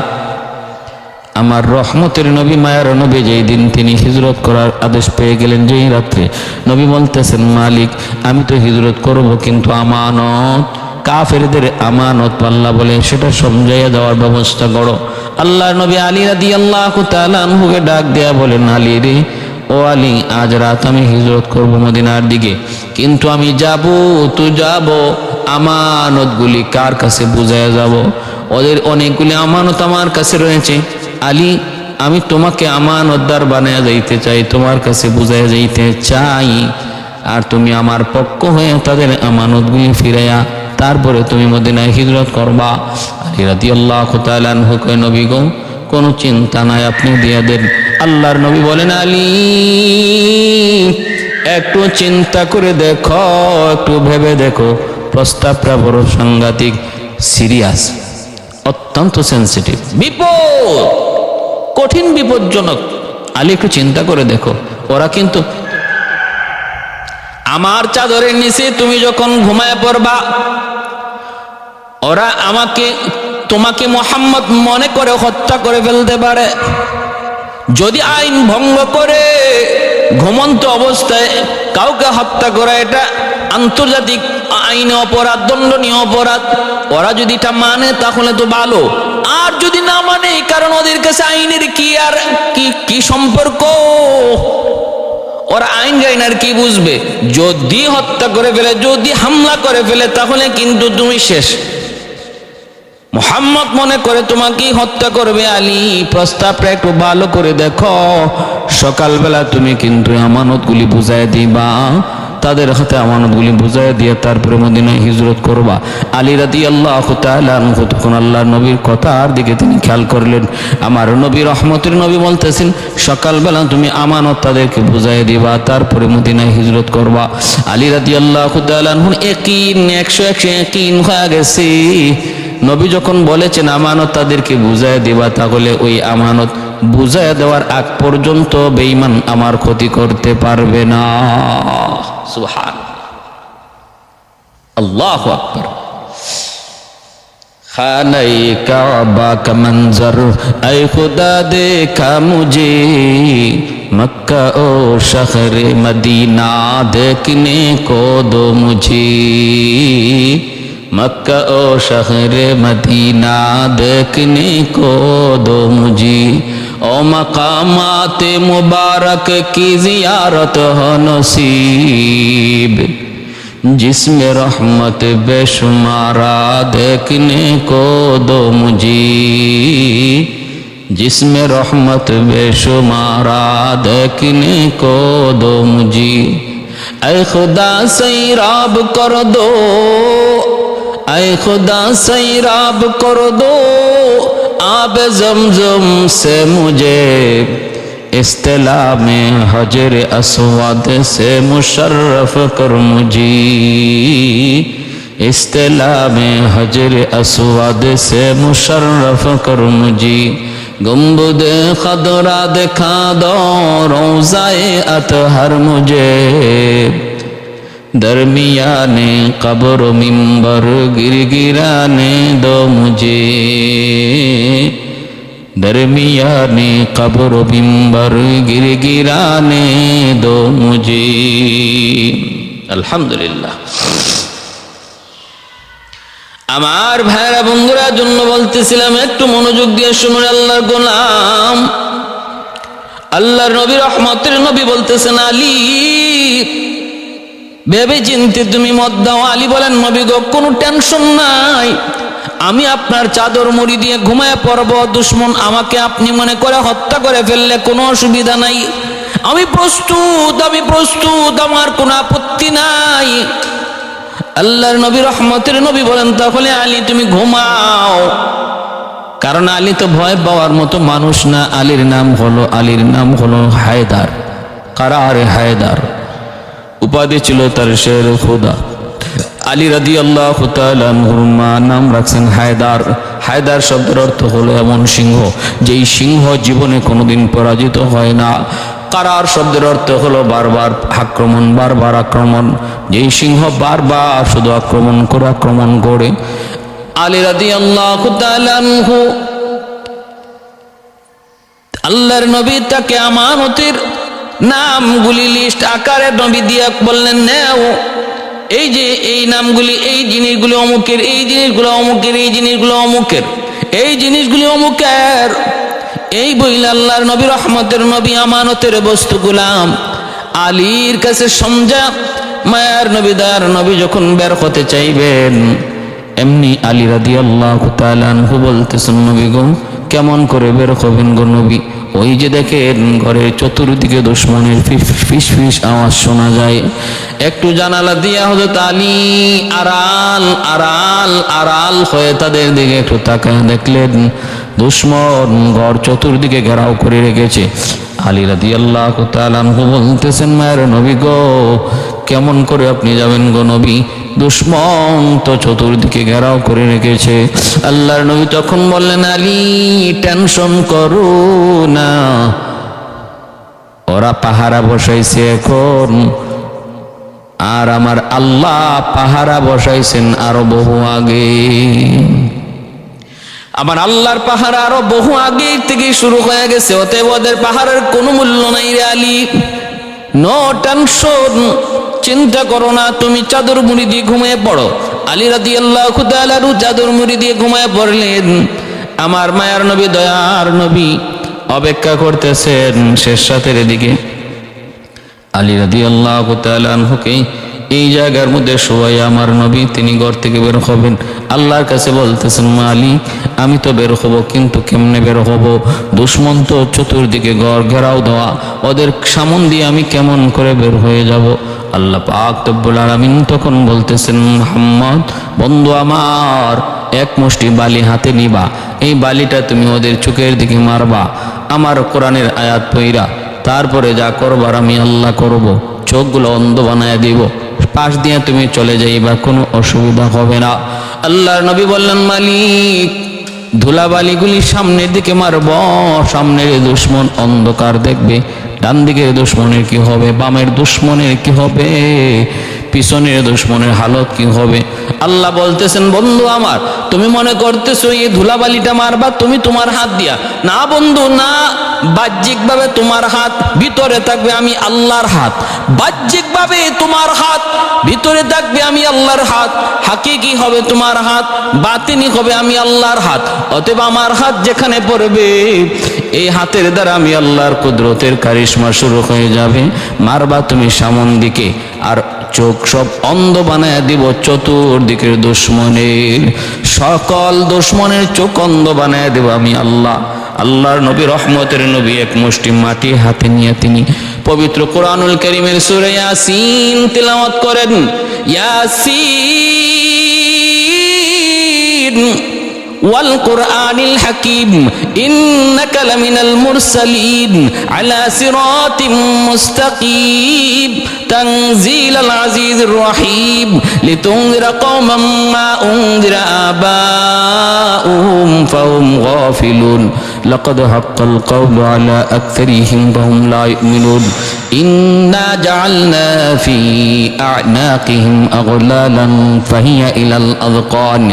আমার রহমতের নবী, মায়ার নবী, যেই দিন তিনি হিজরত করার আদেশ পেয়ে গেলেন, যেই রাত্রে নবী বলতেছেন, মালিক আমি তো হিজরত করব, কিন্তু আমানত, কাফেরদের আমানত আল্লাহ বলে সেটা সমঝাইয়া দেওয়ার ব্যবস্থা করো। আল্লাহ নবী আলী রাদিয়াল্লাহু তাআলা আনহুকে ডাক দেয়া বলেন, আলী রে, ও আলী, আজ রাত আমি হিজরত করব মদিনার দিকে, কিন্তু আমি যাব আমানতগুলি কার কাছে বুঝাইয়া যাব? ওদের অনেকগুলি আমানত আমার কাছে রয়েছে। আলী, আমি তোমাকে আমানতদার বানায়া যাইতে চাই, তোমার কাছে বুঝাইয়া যাইতে চাই, আর তুমি আমার পক্ষ হয়ে তাদের আমানতগুলি ফিরাইয়া তারপরে তুমি মদিনায় হিজরত করবা। আলী রাদিয়াল্লাহু তাআলা আনহু কয়, নবী গো, কোনো চিন্তা নাই, আপনি দিয়ে দেন। আল্লাহর নবী বলেন, আলী একটু চিন্তা করে দেখো, একটু ভেবে দেখো, প্রস্তাবটা বড় সাংঘাতিক, সিরিয়াস, অত্যন্ত সেন্সিটিভ, বিপদ, কঠিন বিপজ্জনক। আলী একটু চিন্তা করে দেখো। ওরা কিন্তু আমার চাদরের নিচে তুমি যখন ঘুমায় পড়বা, ওরা তোমাকে মুহাম্মদ মনে করে হত্যা করে ফেলতে পারে। যদি আইন ভঙ্গ করে ঘুমন্ত অবস্থায় কাউকে হত্যা করা, এটা আন্তর্জাতিক আইনে অপরাধ, দণ্ডনীয় অপরাধ। ওরা যদি এটা মানে তাহলে তো ভালো, আর যদি না মানে, কারণ ওদের কাছে আইনের কি সম্পর্ক, ওরা আইন গাইন আর কি বুঝবে? যদি হত্যা করে ফেলে, যদি হামলা করে ফেলে, তাহলে কিন্তু তুমি শেষ। মুহাম্মদ মনে করে তোমাকেই হত্যা করবে। আলী, প্রস্তাবটা একটু ভালো করে দেখো, সকালবেলা তুমি কিন্তু আমানতগুলি বুঝাই দিবা, তাদের হাতে আমানতগুলি বুঝাই দিয়ে তারপরে মদিনায় হিজরত করবা। আলী রাদিয়াল্লাহু তাআলা আনহু তখন আল্লাহর নবীর কথার দিকে তিনি খেয়াল করলেন। আমার নবী, রহমতের নবী বলতেছেন, সকালবেলা তুমি আমানত তাদেরকে বুঝাই দিবা, তারপরে মদিনায় হিজরত করবা। আলী রাদিয়াল্লাহু তাআলা আনহু ইয়াকিন, 100 ইয়াকিন হয়ে গেছে। নবী যখন বলেছেন আমানত তাদেরকে বুঝাই দিবা, তাহলে ওই আমানত বুঝাই দেওয়ার আগ পর্যন্ত বেঈমান আমার ক্ষতি করতে পারবে না। সুবহানাল্লাহ, আল্লাহু আকবার। খানায়ে কাবা কা মঞ্জর, আয়ে খুদা দেখা মুঝে, मक्का ओ शहर मदीना देखने को दो मुझे, मक्का ओ शहर मदीना देखने को दो मुझे। ओ मकामात मुबारक की जियारत हो नसीब, जिसमें रहमत बेशुमारा देखने को दो मुझे, जिसमें रहमत बेशुमारा देखने को दो मुझे। ऐ खुदा सैराब कर दो, ऐ खुदा सैराब कर दो आब ज़मज़म से मुझे, इस्तिला में हजर अस्वद से मुशर्रफ कर मुझे, इस्तिला में हजर अस्वद से मुशर्रफ कर मुझे। गुंबद खदरा दिखा दो रोज़ाए अतहर मुझे, दरमियाने कब्र मिंबर गिरगिराने दो मुझे, दरमियाने कब्र मिंबर गिरगिराने दो मुझे। अल्हम्दुलिल्लाह। আমার ভাইরা বন্ধুরা জন্য বলতেছিলাম একটু মনোযোগ দিয়ে শুনুন। আল্লাহর গোলাম আল্লাহর নবী রহমতের নবী বলতেছেন, আলী ভেবে চিন্তে তুমি মত দাও। আলী বলেন, নবী গো কোনো টেনশন নাই, আমি আপনার চাদর মুড়ি দিয়ে ঘুমায় পড়ব, দুশ্মন আমাকে আপনি মনে করে হত্যা করে ফেললে কোনো অসুবিধা নাই, আমি প্রস্তুত, আমি প্রস্তুত, আমার কোনো আপত্তি নাই। আল্লাহর নবী রহমতের নবী বলেন, তাহলে আলী তুমি ঘুমাও। কারণ আলী তো ভয় পাওয়ার মতো মানুষ না। আলীর নাম হলো হায়দার, কারারে হায়দার উপাধি ছিল তার, শের খুদা। আলী রাদিয়াল্লাহু তাআলা আনহুর মা নাম রাখছেন হায়দার। হায়দার শব্দের অর্থ হলো এমন সিংহ যেই সিংহ জীবনে কোনোদিন পরাজিত হয় না। কারার শব্দের অর্থ হলো বারবার আক্রমণ, বারবার আক্রমণ, যেই সিংহ বারবার শুধু আক্রমণ করে। আলী রাদিয়াল্লাহু তাআলা আনহু আল্লাহর নবী তাকে আমানতের নামগুলি লিস্ট আকারে নবী দিয়া বললেন, নেও এই যে এই নামগুলি, এই জিনিসগুলি অমুকের, এই জিনিসগুলো অমুকের, এই জিনিসগুলো অমুকের, এই জিনিসগুলি অমুকের। এই বইলে আল্লাহর নবী রহমতের নবী আমানতের বস্তুগুলাম আলীর কাছে সমঝা। মায়ার নবী দয়ার নবী যখন বের হতে চাইবেন, এমনি আলী রাদিয়াল্লাহু তাআলা আনহু বলতেছেন, নবী গো কেমন করে বের হবেন গো নবী? ওই যে দেখেন ঘরের চতুর্দিকে দুশমনের ফিস ফিস আওয়াজ শোনা যায়। একটু জানালা দিয়া হযরত আলী আড়াল আড়াল আড়াল হয়ে তাদের দিকে একটু তাকায় দেখলেন দুশমন ঘর চতুর্দিকে ঘেরাও করে রেখেছে। আলী রাদিয়াল্লাহু তাআলা আনহু বলতেছেন, মায়ের নবী গো কেমন করে আপনি যাবেন গো নবী? দুশমন তো চতুর্দিকে ঘেরাও করে রেখেছে। আল্লাহর নবী তখন বললেন, আলী টেনশন করো না, ওরা পাহারা বসাইছে এখন, আর আমার আল্লাহ পাহারা বসাইছেন আরো বহু আগে। আমার আল্লাহর পাহারা আরো বহু আগে থেকে শুরু হয়ে গেছে। অতএব ওদের পাহাড়ের কোনো মূল্য নাই রে আলী, নো টেনশন, চিন্তা করো না, তুমি চাদর মুড়ি দিয়ে ঘুমিয়ে পড়ো। আলী রাদিয়াল্লাহু তাআলা চাদর মুড়ি দিয়ে ঘুমিয়ে পড়লেন। আমার মায়ার নবী দয়ার নবী অপেক্ষা করতেছেন শেষ রাতের দিকে। আলী রাদিয়াল্লাহু তাআলা আনহুকে এই জায়গার মধ্যে শোয়াই আমার নবী তিনি ঘর থেকে বের হবেন। আল্লাহর কাছে বলতেছেন, আলী আমি তো বের হব, কিন্তু কেমনে বের হব? দুশমন তো চতুর্দিকে ঘর ঘেরাও দেওয়া, ওদের সামন দিয়ে আমি কেমন করে বের হয়ে যাব? আল্লাহ পাক রব্বুল আলামিন তখন বলতেছেন, মুহাম্মদ বন্ধু আমার, এক মুষ্টি বালি হাতে নিবা, এই বালিটা তুমি ওদের চোখের দিকে মারবা, আমার কোরআনের আয়াত পইরা, তারপরে যা করবার আমি আল্লাহ করব, চোখগুলো অন্ধ বানায় দিব, পাশ দিয়ে তুমি চলে যাইবা, কোনো অসুবিধা হবে না। আল্লাহর নবী বললেন, মালিক ধুলাবালিগুলি সামনের দিকে মারব, সামনের দুশমন অন্ধকার দেখবে, ডান দিকের দুশমনের কি হবে, বামের দুশমনের কি হবে, পিছনের দুশ্মনের হালত কি হবে? আল্লাহ বলতেছেন, বন্ধু আমার, তুমি মনে করতেছো এই ধুলাবালিটা মারবা তুমি তোমার হাত দিয়া? না বন্ধু না, বাহ্যিকভাবে তোমার হাত, ভিতরে থাকবে আমি আল্লাহর হাত। বাহ্যিকভাবে তোমার হাত, ভিতরে থাকবে আমি আল্লাহর হাত। হাকিকি হবে তোমার হাত, বাতিনি হবে আমি আল্লাহর হাত। অতএব আমার হাত যেখানে পড়বে, এই হাতের দ্বারা আমি আল্লাহর কুদরতের কারিশমা শুরু হয়ে যাবে। মারবা তুমি সামন দিকে, আর চোখ সব অন্ধ বানায় দিব চতুর্দিকের দুশ্মনের, সকল দুশ্মনের চোখ অন্ধ বানায় দেব আমি আল্লাহ। আল্লাহর নবী, রহমতের নবী, এক মুষ্টি মাটি হাতে নিয়ে তিনি পবিত্র কোরআনুল কারীমের সূরা ইয়াসিন তিলাওয়াত করেন। ইয়াসিন ওয়াল কুরআনিল হাকীম ইন্নাকা লামিনাল মুরসালিন আলা সিরাতিম মুস্তাকিম তানজিলাল আজিজির রহিম লিতুনজিরা কওমান মা উনজিরা আবাউহুম ফাহুম গাফিলুন লাকাদ হাক্কাল কওলু আলা আকসারিহিম ফাহুম লা ইউমিনুন ইন্না জাআলনা ফি আ'নাকিহিম আগলালান ফাহিয়া ইলাল আযকান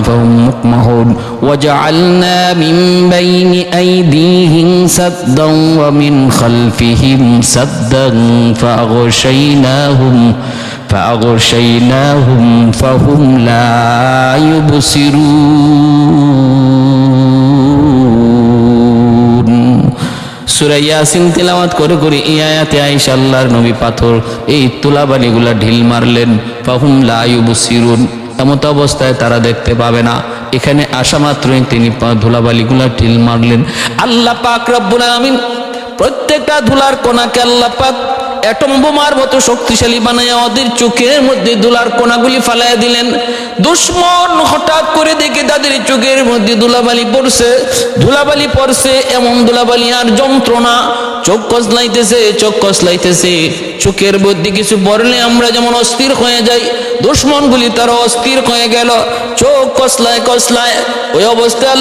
فهم مقمحون وجعلنا من بين أيديهم سدا ومن خلفهم سدا فأغشيناهم فهم لا يبصرون সূরা ইয়াসিন তিলাওয়াত করে করে এই আয়াতে আয়েশা আল্লাহর নবী পাথর এই তুলাবালিগুলা ঢিল মারলেন। ফাহুম লা ইউবসিরুন, এমত অবস্থায় তারা দেখতে পাবে না। এখানে আসা মাত্রই তিনি ধুলাবালিগুলা ঢিল মারলেন। আল্লাহ পাক রব্বুল আলামিন প্রত্যেকটা ধুলার কণাকে আল্লাহ পাক অ্যাটম বোমার মতো শক্তিশালী বানায়া ওদের চোখের মধ্যে ধুলার কণাগুলি ফালাইয়া দিলেন। দুশ্মন হঠাৎ করে দেখে তাদের চোখের মধ্যে ধুলাবালি পড়ছে, এমন ধুলাবালি আর যন্ত্রণা, চোখ কসলাইতেছে। চোখের মধ্যে কিছু পড়লে আমরা যেমন অস্থির হয়ে যাই, দুশ্মনগুলি তারা অস্থির হয়ে গেল, চোখ কসলায়। ওই অবস্থায়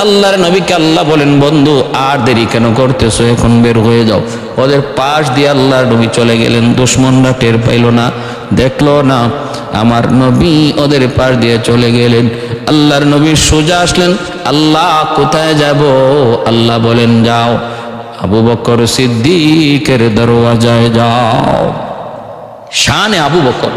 আল্লাহর নবীকে আল্লাহ বলেন, বন্ধু আর দেরি কেন করতেছো, এখন বের হয়ে যাও। ওদের পাশ দিয়ে আল্লাহর নবী চলে গেলেন। দুশ্মনরা টের পাইল না, দেখলো না, আমার নবী ওদের পাশ দিয়ে চলে গেলেন। আল্লাহর নবী সোজা আসলেন। আল্লাহ কোথায় যাব? আল্লাহ বলেন, যাও আবু বকর সিদ্দিকের দরওয়াজায় যাও। শানে আবু বকর,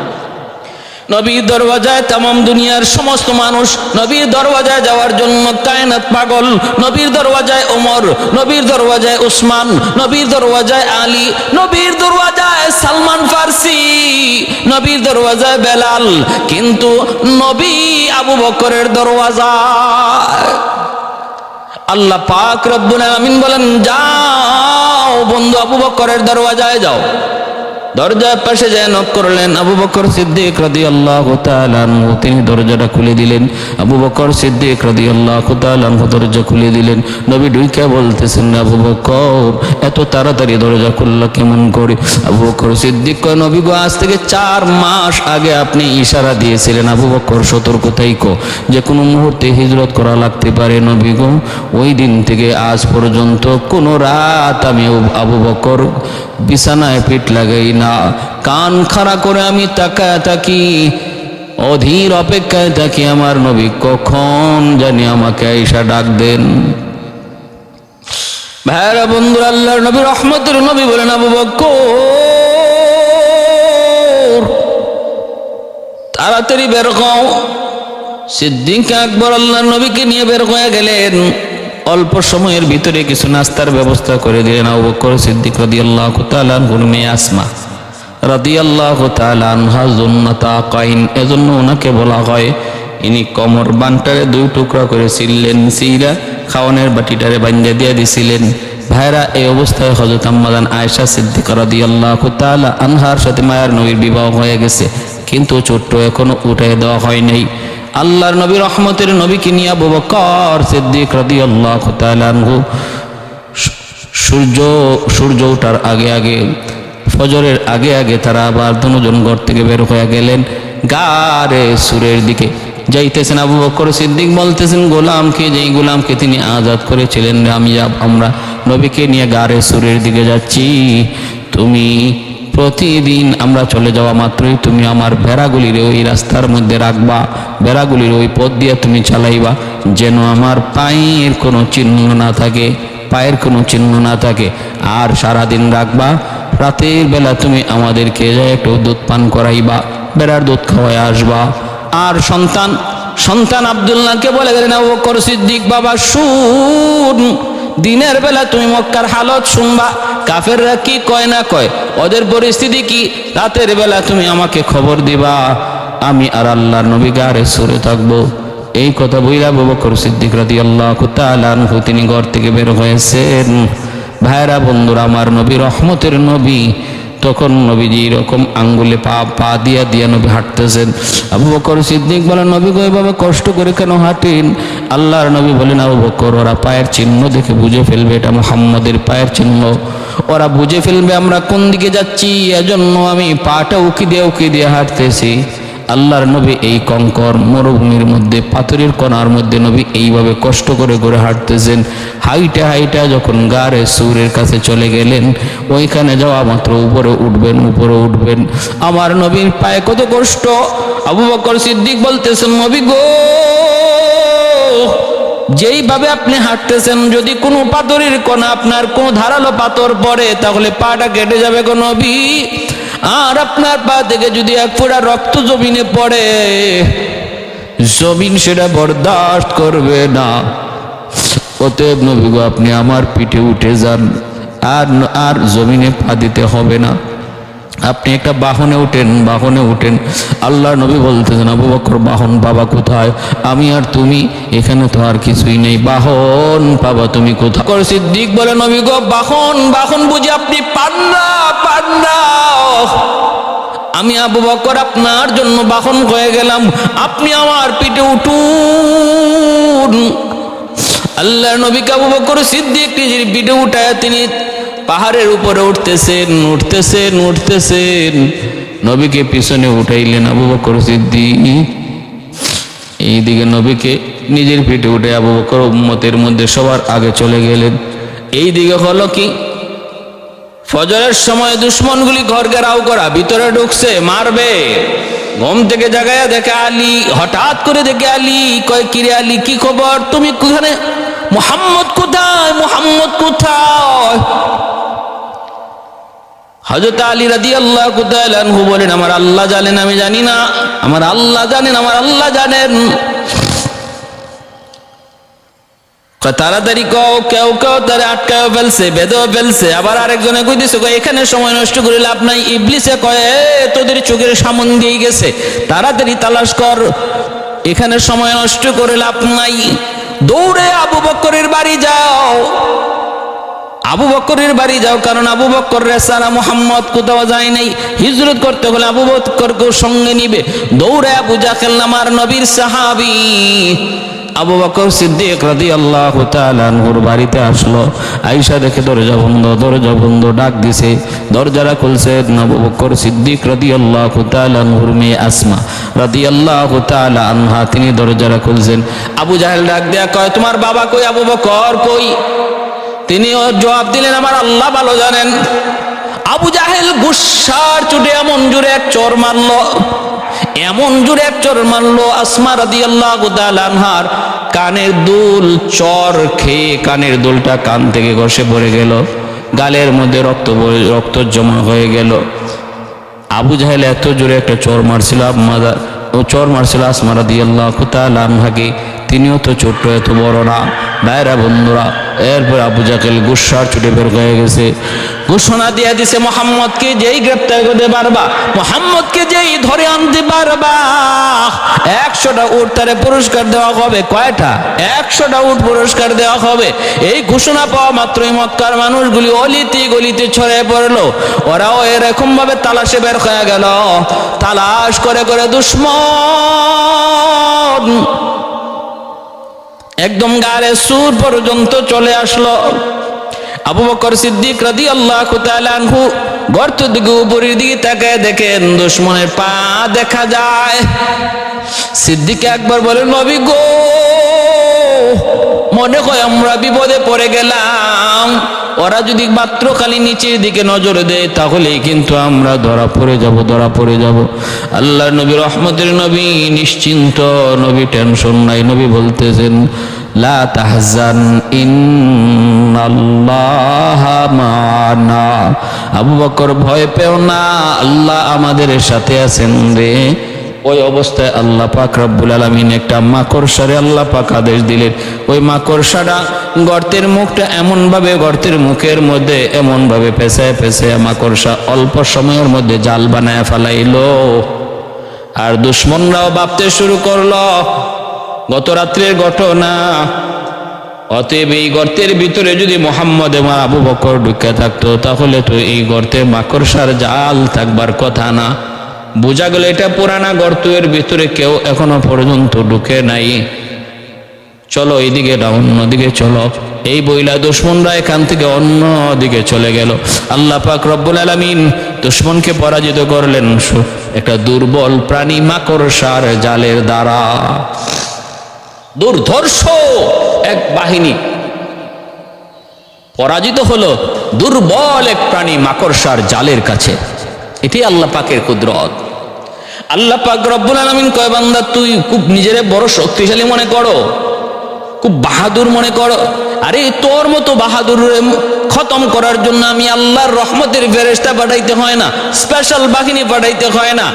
নবীর দরওয়াজায় তামাম দুনিয়ার সমস্ত মানুষ নবীর দরওয়াজায় যাওয়ার জন্য কায়নাত পাগল। নবীর দরওয়াজায় ওমর, নবীর দরওয়াজায় উসমান, নবীর দরওয়াজায় আলী, নবীর দরওয়াজায় সালমান ফারসি, নবীর দরওয়াজায় বেলাল, কিন্তু নবী আবু বকরের দরওয়াজায় আল্লাহ পাক রব্বুল আলামিন বলেন, যাও বন্ধু আবু বকরের দরওয়াজায় যাও। দরজার পাশে যায় নক করলেন। আবু বকর সিদ্দিক রাদিয়াল্লাহু তাআলা আনহু তিনি দরজাটা খুলে দিলেন। আবু বকর সিদ্দিক রাদিয়াল্লাহু তাআলা আনহু দরজা খুলে দিলেন। নবী ঢুইকা বলতেছেন, আবু বকর এত তাড়াতাড়ি দরজা খুললা কেমন করে? আবু বকর সিদ্দিক কয়, নবী গো, আজ থেকে 4 মাস আগে আপনি ইশারা দিয়েছিলেন, আবু বকর সতর্ক থাইকো, যে কোনো মুহূর্তে হিজরত করা লাগতে পারে। নবী গো, ওই দিন থেকে আজ পর্যন্ত কোনো রাত আমি আবু বকর বিছানায় পিঠ লাগাই না, কান খাড়া করে আমি তাকায় থাকি, অধীর অপেক্ষায় থাকি আমার নবী কখন জানি আমাকে আয়েশা ডাক দেন। ভাইরা বন্ধুরা, আল্লাহর নবী রহমতের নবী বলেন, আবু বকর তাড়াতাড়ি বের হও। সিদ্দিক আকবর আল্লাহর নবীকে নিয়ে বের হয়ে গেলেন। অল্প সময়ের ভিতরে কিছু নাস্তার ব্যবস্থা করে দিলেন। আবু বকর সিদ্দিক রাদিয়াল্লাহু তাআলা আনহুর মেয়ে আসমা রাদিয়াল্লাহু তাআলা আনহা জুন্নাতা কাইন, এজন্য ওনাকে বলা হয়, ইনি কোমর বানটারে 2 টুকরা করে ছিললেন, সিরা খাওয়ানোর বাটিটারে বাঁধা দিয়ে দিছিলেন। ভাইরা, এই অবস্থায় হযরত আম্মাজান আয়েশা সিদ্দিকা রাদিয়াল্লাহু তাআলা আনহার সাথে মায়ার নবীর বিবাহ হয়ে গেছে, কিন্তু ছোট্ট এখনো উঠায় দেওয়া হয় নাই। আল্লাহর নবী রহমতের নবীকে নিয়ে আবু বকর সিদ্দিক রাদিয়াল্লাহু তাআলা আনহু সূর্য ওঠার আগে ফজরের আগে তারা আবার দুজন ঘর থেকে বের হয়ে গেলেন, গারে সুরের দিকে যাইতেছেন। আবু বকর সিদ্দিক বলতেছেন, গোলামকে, যেই গোলামকে তিনি আজাদ করেছিলেন, আমরা নবীকে নিয়ে গারে সুরের দিকে যাচ্ছি, তুমি প্রতিদিন আমরা চলে যাওয়া মাত্রই তুমি আমার ভেড়াগুলির ওই রাস্তার মধ্যে রাখবা, ভেড়াগুলির ওই পথ দিয়ে তুমি চালাইবা, যেন আমার পায়ের কোনো চিহ্ন না থাকে, পায়ের কোনো চিহ্ন না থাকে। আর সারাদিন রাখবা, রাতের বেলা তুমি আমাদেরকে একটু দুধ পান করাইবা, বেড়ার দুধ খাওয়াই আসবা। আর সন্তান আব্দুল্লাহকে বলে গেলেন, আবু বকর সিদ্দিক বাবা শুন, দিনের বেলা তুমি মক্কার হালত শুনবা, কাফেররা কি কয় না কয়, ওদের পরিস্থিতি কি, রাতের বেলা তুমি আমাকে খবর দিবা, আমি আর আল্লাহর নবী গারে সরে থাকবো। এই কথা বইলা আবু বকর সিদ্দিক রাদিয়াল্লাহু তাআলা আনহু তিনি ঘর থেকে বের হয়েছেন। ভাইরা বন্ধুরা, আমার নবী রহমতের নবী, তখন নবীজি এরকম আঙ্গুলে পা দিয়া দিয়া নবী হাঁটতেছেন। আবু বকর সিদ্দিক বলেন, নবী গো এভাবে কষ্ট করে কেন হাঁটেন? আল্লাহর নবী বলেন, আবু বকর ওরা পায়ের চিহ্ন দেখে বুঝে ফেলবে এটা মুহাম্মদের পায়ের চিহ্ন, ওরা বুঝে ফেলবে আমরা কোন দিকে যাচ্ছি, এজন্য আমি পাটা উকি দিয়ে হাঁটতেছি। আল্লাহর নবী এই কঙ্কর মরুভূমির মধ্যে পাথরের কণার মধ্যে নবী এইভাবে কষ্ট করে করে হাঁটতেছেন। হাইটা যখন গারে সুরের কাছে চলে গেলেন, ওইখানে যাওয়া মাত্র উপরে উঠবেন। আমার নবীর পায়ে কত কষ্ট। আবু বকর সিদ্দিক বলতেছেন, নবী গো যেইভাবে আপনি হাঁটতেছেন, যদি কোনো পাথরের কণা আপনার কোনো ধারালো পাথর পড়ে তাহলে পাটা কেটে যাবে গো নবী। আর আপনার পা থেকে যদি এক ফোঁটা রক্ত জমিনে পড়ে, জমিন সেটা বরদাস্ত করবে না। অতএব নবী গো আপনি আমার পিঠে উঠে যান, আর জমিনে পা দিতে হবে না, আপনি একটা বাহনে উঠেন। আল্লাহর নবী বলতেছেন, আবু বকর বাহন বাবা কোথায়? আমি আর তুমি, এখানে তো আর কিছুই নেই, বাহন বাবা তুমি কোথায়? সিদ্দিক বলে, নবী গো বাহন বুঝি আপনি পান না। আমি আবু বকর আপনার জন্য বাহন হয়ে গেলাম, আপনি আমার পিঠে উঠুন। আল্লাহর নবীকে আবু বকর সিদ্দিক নিজের পিঠে উঠায় তিনি পাহাড়ের উপরে উঠতেছেন। নবীকে পিছনে উঠাইলেন আবু বকর সিদ্দিক। এইদিকে নবীকে নিজের পিঠে উঠে আবু বকর উম্মতের মধ্যে সবার আগে চলে গেলেন। এইদিকে হলো কি, ফজরের সময় দুশ্মনগুলি ঘর ঘেরাও করা, ভিতরে ঢুকছে, মারবে। ঘুম থেকে জাগায়া দেখে আলী, হঠাৎ করে দেখে আলী, কয় কিরে আলী কি খবর, তুমি কোথায়? মুহাম্মদ কোথায়? হযরত আলী রাদিয়াল্লাহু তাআলা আনহু বলেন, আমার আল্লাহ জানেন, আমি জানি না। আমার আল্লাহ জানেন। তাড়াতাড়ি কও, কেউ তারে আটকাও ফেলছে, বেঁধেও ফেলছে। আবার আরেকজনে কইতেছে, এখানে সময় নষ্ট করে লাভ নাই। ইবলিসে কয়, তোদের চোখের সামনে দিয়ে গেছে, তাড়াতাড়ি তালাশ কর, এখানে সময় নষ্ট করে লাভ নাই। দৌড়ে আবু বকরের বাড়ি যাও, কারণ আবু বকর ছাড়া মুহাম্মদ কোথাও যায় নাই। হিজরত করতে হলে আবু বকরকে সঙ্গে নিবে। দৌড়ে আবু জাহেল আমার নবীর সাহাবী আবু বকর সিদ্দিক রাদিয়াল্লাহু তাআলা আনহুর বাড়িতে আসলো। আয়েশা দেখে দরজা বন্ধ, ডাক দিছে, দরজাটা খুলছে আবু বকর সিদ্দিক রাদিয়াল্লাহু তাআলা আনহুর মেয়ে আসমা রাদিয়াল্লাহু তাআলা আনহা, তিনি দরজাটা খুলছেন। আবু জাহেল ডাক দেয়া কয়, তোমার বাবা কই? আবু বকর কই? তিনি জবাব দিলেন, আমার আল্লাহ ভালো জানেন। আবু জাহেল গুসার চুটে এমন জোরে এক চর মারলো, আসমা রাদিয়াল্লাহু তাআলা আনহার কানের দুল চর খেয়ে কানের দুলটা কান থেকে ঘষে পড়ে গেল, গালের মধ্যে রক্ত জমা হয়ে গেল। আবু জাহেল এত জোরে একটা চর মারছিল আসমা রাদিয়াল্লাহু তাআলা আনহাকে, তিনিও তো ছোট্ট, এত বড় না। ভাইরা বন্ধুরা, এরপর আবু জাহেল গুসার ছুটে বের হয়ে গেছে, ঘোষণা দিয়ে দিছে, মুহাম্মদকে যেই গ্রেপ্তার করতে পারবা, মুহাম্মদকে যেই ধরে আনতে পারবা, 100টা উট তারে পুরস্কার দেওয়া হবে। কয়টা? 100টা উট পুরস্কার দেওয়া হবে। এই ঘোষণা পাওয়া মাত্রই মক্কার মানুষগুলি গলিতে ছড়িয়ে পড়লো। ওরাও এরকম ভাবে তালাশে বের হয়ে গেল, তালাশ করে দুশ্মন একদম গারে সুর পর্যন্ত চলে আসলো। আবু বকর সিদ্দিক রাদিয়াল্লাহু তাআলা আনহু গর্ত দিকে উপরের দিকে তাকায় দেখেন দুশমনের পা দেখা যায়। সিদ্দিক একবার বলেন, নবী গো, মনে হয় আমরা বিপদে পড়ে গেলাম। ওরা যদি মাত্র খালি নিচের দিকে নজর দেয় তাহলেই কিন্তু আমরা ধরা পড়ে যাব। আল্লাহ নবী রহমতের নবী নিশ্চিন্ত, নবী টেনশন নাই। নবী বলতেছেন লা তাহজান ইন্নাল্লাহা মা'ানা, আবু বকর ভয় পেও না, আল্লাহ আমাদের সাথে আছেন রে। ওই অবস্থায় আল্লাহ পাক রব্বুল আলামিন একটা মাকড়সারে আল্লাহ পাক আদেশ দিলেন। ওই মাকড়সাটা গর্তের মুখটা এমন ভাবে, গর্তের মুখের মধ্যে এমন ভাবে পেঁচায় মাকড়সা অল্প সময়ের মধ্যে জাল বানায় ফেলাইলো। আর দুশ্মনরাও ভাবতে শুরু করলো গত রাত্রের ঘটনা। অতএব এই গর্তের ভিতরে যদি মোহাম্মদ এবং আবু বকর ঢুকে থাকতো তাহলে তো এই গর্তে মাকড়সার জাল থাকবার কথা না। বোঝা গেল এটা পুরানা গর্ত, এর ভিতরে কেউ এখনো পর্যন্ত ঢুকে নাই। চলো এইদিকে না অন্যদিকে চলো। এই বইলা দুশ্মনরা এখান থেকে অন্য দিকে চলে গেল। আল্লাহ পাক রব্বুল আলামিন দুশ্মনকে পরাজিত করলেন একটা দুর্বল প্রাণী মাকড়সার জালের দ্বারা। দুর্ধর্ষ এক বাহিনী পরাজিত হলো দুর্বল এক প্রাণী মাকড়সার জালের কাছে। এটাই আল্লাহ পাকের কুদরত। আল্লাহ পাক রব্বুল আলামিন কয় বান্দা তুই খুব নিজেরে বড় শক্তিশালী মনে করো, খুব বাহাদুর মনে করো। আরে তোর মতো বাহাদুর খতম করার জন্য আমি আল্লাহর রহমতের ফেরেশতা পাঠাইতে হয় না, স্পেশাল বাহিনী পাঠাইতে হয় না।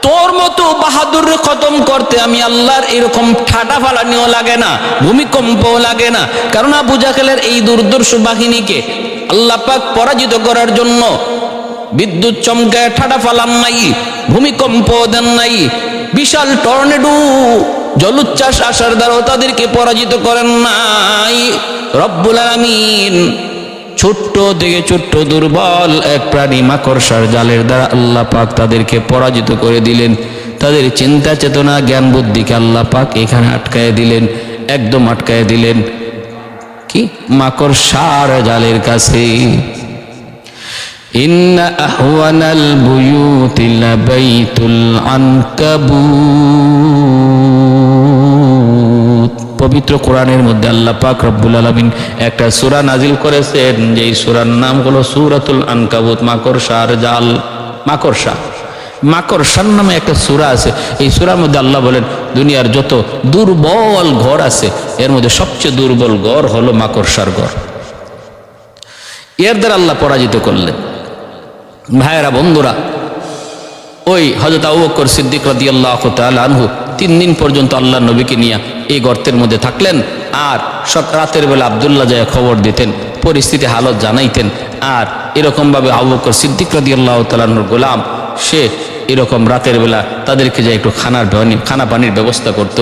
তোর মতো বাহাদুর খতম করতে আমি আল্লাহর এরকম ঠাটা ফালানিও লাগে না, ভূমিকম্পও লাগে না। কারণ আবু জাহেলের এই দুর্ধর্ষ বাহিনীকে আল্লাহ পাক পরাজিত করার জন্য বিদ্যুৎ চমকায় ঠাটা ফালান নাই, ভূমিকম্প দেন নাই, বিশাল টর্নেডো জলোচ্ছ্বাস আসার দ্বারাও তাদেরকে পরাজিত করেন নাই। রব্বুল আলামিন ছোট্ট থেকে ছোট্ট দুর্বল এক প্রাণী মাকড়সার জালের দ্বারা আল্লাহ পাক তাদেরকে পরাজিত করে দিলেন। তাদের চিন্তা চেতনা জ্ঞান বুদ্ধিকে আল্লাহ পাক এখানে আটকায় দিলেন, একদম আটকায় দিলেন কি মাকড়সার জালের কাছে। ইন্না আহওয়ানাল বুয়ুতি লাবাইতুল আনকাবুত। পবিত্র কোরআনের মধ্যে আল্লাহ পাক রব্বুল আলামিন একটা সূরা নাজিল করেছেন, যেই সূরার নাম হলো সূরাতুল আনকাবুত। মাকড়সার জাল, মাকড়সার নামে একটা সূরা আছে। এই সূরার মধ্যে আল্লাহ বলেন দুনিয়ার যত দুর্বল ঘর আছে এর মধ্যে সবচেয়ে দুর্বল ঘর হলো মাকড়সার ঘর। এর দ্বারা আল্লাহ পরাজিত করলেন। ভাইয়েরা বন্ধুরা, ওই হযরত আবু বকর সিদ্দিক রাদিয়াল্লাহু তাআলা আনহু 3 দিন পর্যন্ত আল্লাহর নবীকে নিয়ে এই গর্তের মধ্যে থাকলেন। আর সব রাতের বেলা আব্দুল্লাহ যায় খবর দিতেন, পরিস্থিতি হালত জানাইতেন। আর এরকমভাবে আবু বকর সিদ্দিক রাদিয়াল্লাহু তাআলা আনহুর গোলাম সে এরকম রাতের বেলা তাদেরকে যে একটু খানা পানির ব্যবস্থা করত।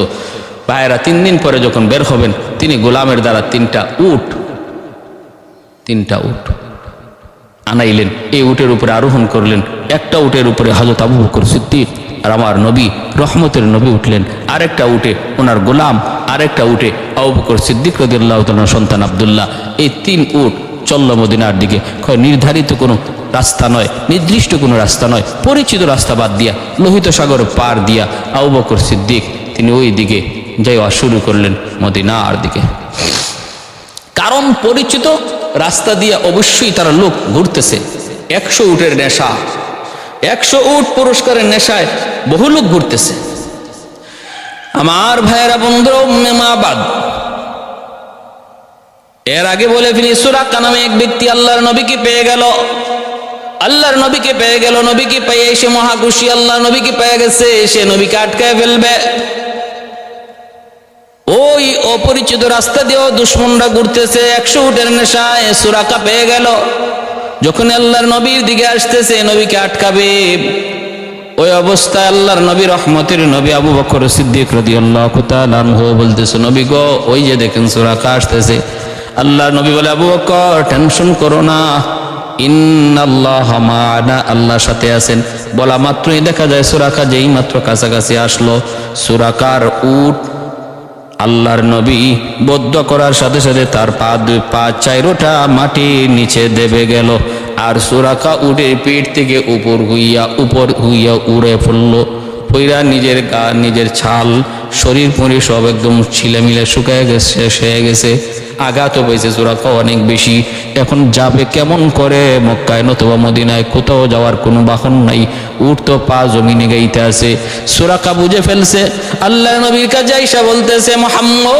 ভাইয়েরা 3 দিন পরে যখন বের হবেন তিনি গোলামের দ্বারা 3টা উট আনাইলেন। এই উটের উপরে আরোহণ করলেন। একটা উটের উপরে হযরত আবু বকর সিদ্দিক আর আমার নবী রহমতের নবী উঠলেন। আরেকটা উটে ওনার গোলাম, আরেকটা উটে আবু বকর সিদ্দিক রাদিয়াল্লাহু তাআলার সন্তান আব্দুল্লাহ। এই 3 উট চলল মদিনার দিকে। নির্ধারিত কোনো রাস্তা নয়, নির্দিষ্ট কোনো রাস্তা নয়, পরিচিত রাস্তা বাদ দিয়া লোহিত সাগর পার দিয়া আবু বকর সিদ্দিক তিনি ওই দিকে যাওয়া শুরু করলেন মদিনার দিকে। কারণ পরিচিত রাস্তা দিয়ে অবশ্যই তারা লোক ঘুরতেছে। 100 উটের নেশা, 100 উট পুরস্কারের নেশায় বহু লোক ঘুরতেছে। আমার ভাইয়েরা বন্ধুরা, মেমাবাদ এর আগে বলে ফেলি, সুরাকা নামে এক ব্যক্তি আল্লাহর নবীকে পেয়ে গেল। নবীকে পেয়ে এসে মহাখুশি, আল্লাহ নবীকে পেয়ে গেছে, সে নবীকে আটকায় ফেলবে। ওই অপরিচিত রাস্তা দিয়েও দুশ্মনরা ঘুরতেছে 100 উটের নেশায়। সুরাকা পেয়ে গেল, যখন আল্লাহর নবীর দিকে আসতেছে নবীকে আটকাবে। ওই অবস্থায় আল্লাহর নবী রহমতের নবী আবু বকর সিদ্দিক রাদিয়াল্লাহু তাআলা আনহু বলতেছে, নবী গো ওই যে দেখেন সুরাকা আসতেছে। আল্লাহর নবী বলে, আবু বকর টেনশন করো না, ইন্নাল্লাহা মা'ানা, আল্লাহর সাথে আছেন। বলা মাত্রই দেখা যায় সুরাকা যেই মাত্র কাছাকাছি আসলো, সুরাকার উট আল্লাহর নবী বদ্ধ করার সাথে সাথে তার পা চাইরোটা মাটির নিচে দেবে গেল। আর সুরাকা উটের পিঠ থেকে উপর হইয়া উড়ে পইরা নিজের গা, নিজের ছাল, শরীর পরি সব একদম ছিলেমিলে শুকায় গেছে, শেষ হয়ে গেছে। আঘাতও পেয়েছে সুরাকা অনেক বেশি। এখন যাবে কেমন করে মক্কায় নতুবা মদিনায়? কোথাও যাওয়ার কোনো বাহন নাই, উঠ তো পা জমিনে গাইতে আছে। সুরাকা বুঝে ফেলছে। আল্লাহ নবীর কাছে আইসা বলতেছে, মুহাম্মদ,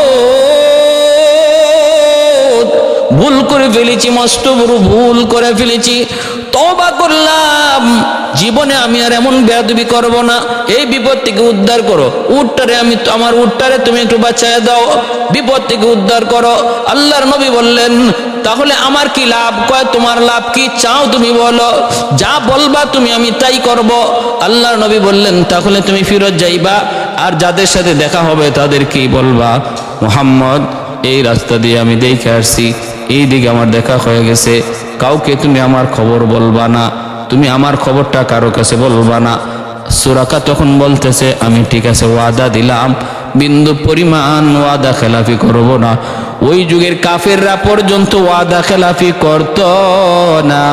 ভুল করে ফেলেছি, মস্ত বড় ভুল করে ফেলেছি, তওবা করলাম, জীবনে আমি আর এমন বেয়াদবি করব না, এই বিপদ থেকে উদ্ধার করো। উটটারে আমার উটটারে তুমি একটু বাঁচায় দাও, বিপদ থেকে উদ্ধার করো। আল্লাহর নবী বললেন, তাহলে আমার কি লাভ? কয়, তোমার লাভ কি চাও তুমি বলো, যা বলবা তুমি আমি তাই করব। আল্লাহর নবী বললেন, তাহলে তুমি ফিরত যাইবা, আর যাদের সাথে দেখা হবে তাদেরকেই বলবা, মুহাম্মদ, এই রাস্তা দিয়ে আমি দেখে আসছি, এই দিকে আমার দেখা হয়ে গেছে, কাউকে তুমি আমার খবর বলবা না, তুমি আমার খবরটা কারো কাছে বলবা না। সুরাকা তখন বলতেছে, আমি ঠিক আছে, ওয়াদা দিলাম, বিন্দু পরিমাণ ওয়াদা খেলাফি করব না। ওই যুগের কাফেররা পর্যন্ত ওয়াদা খেলাফি করত না,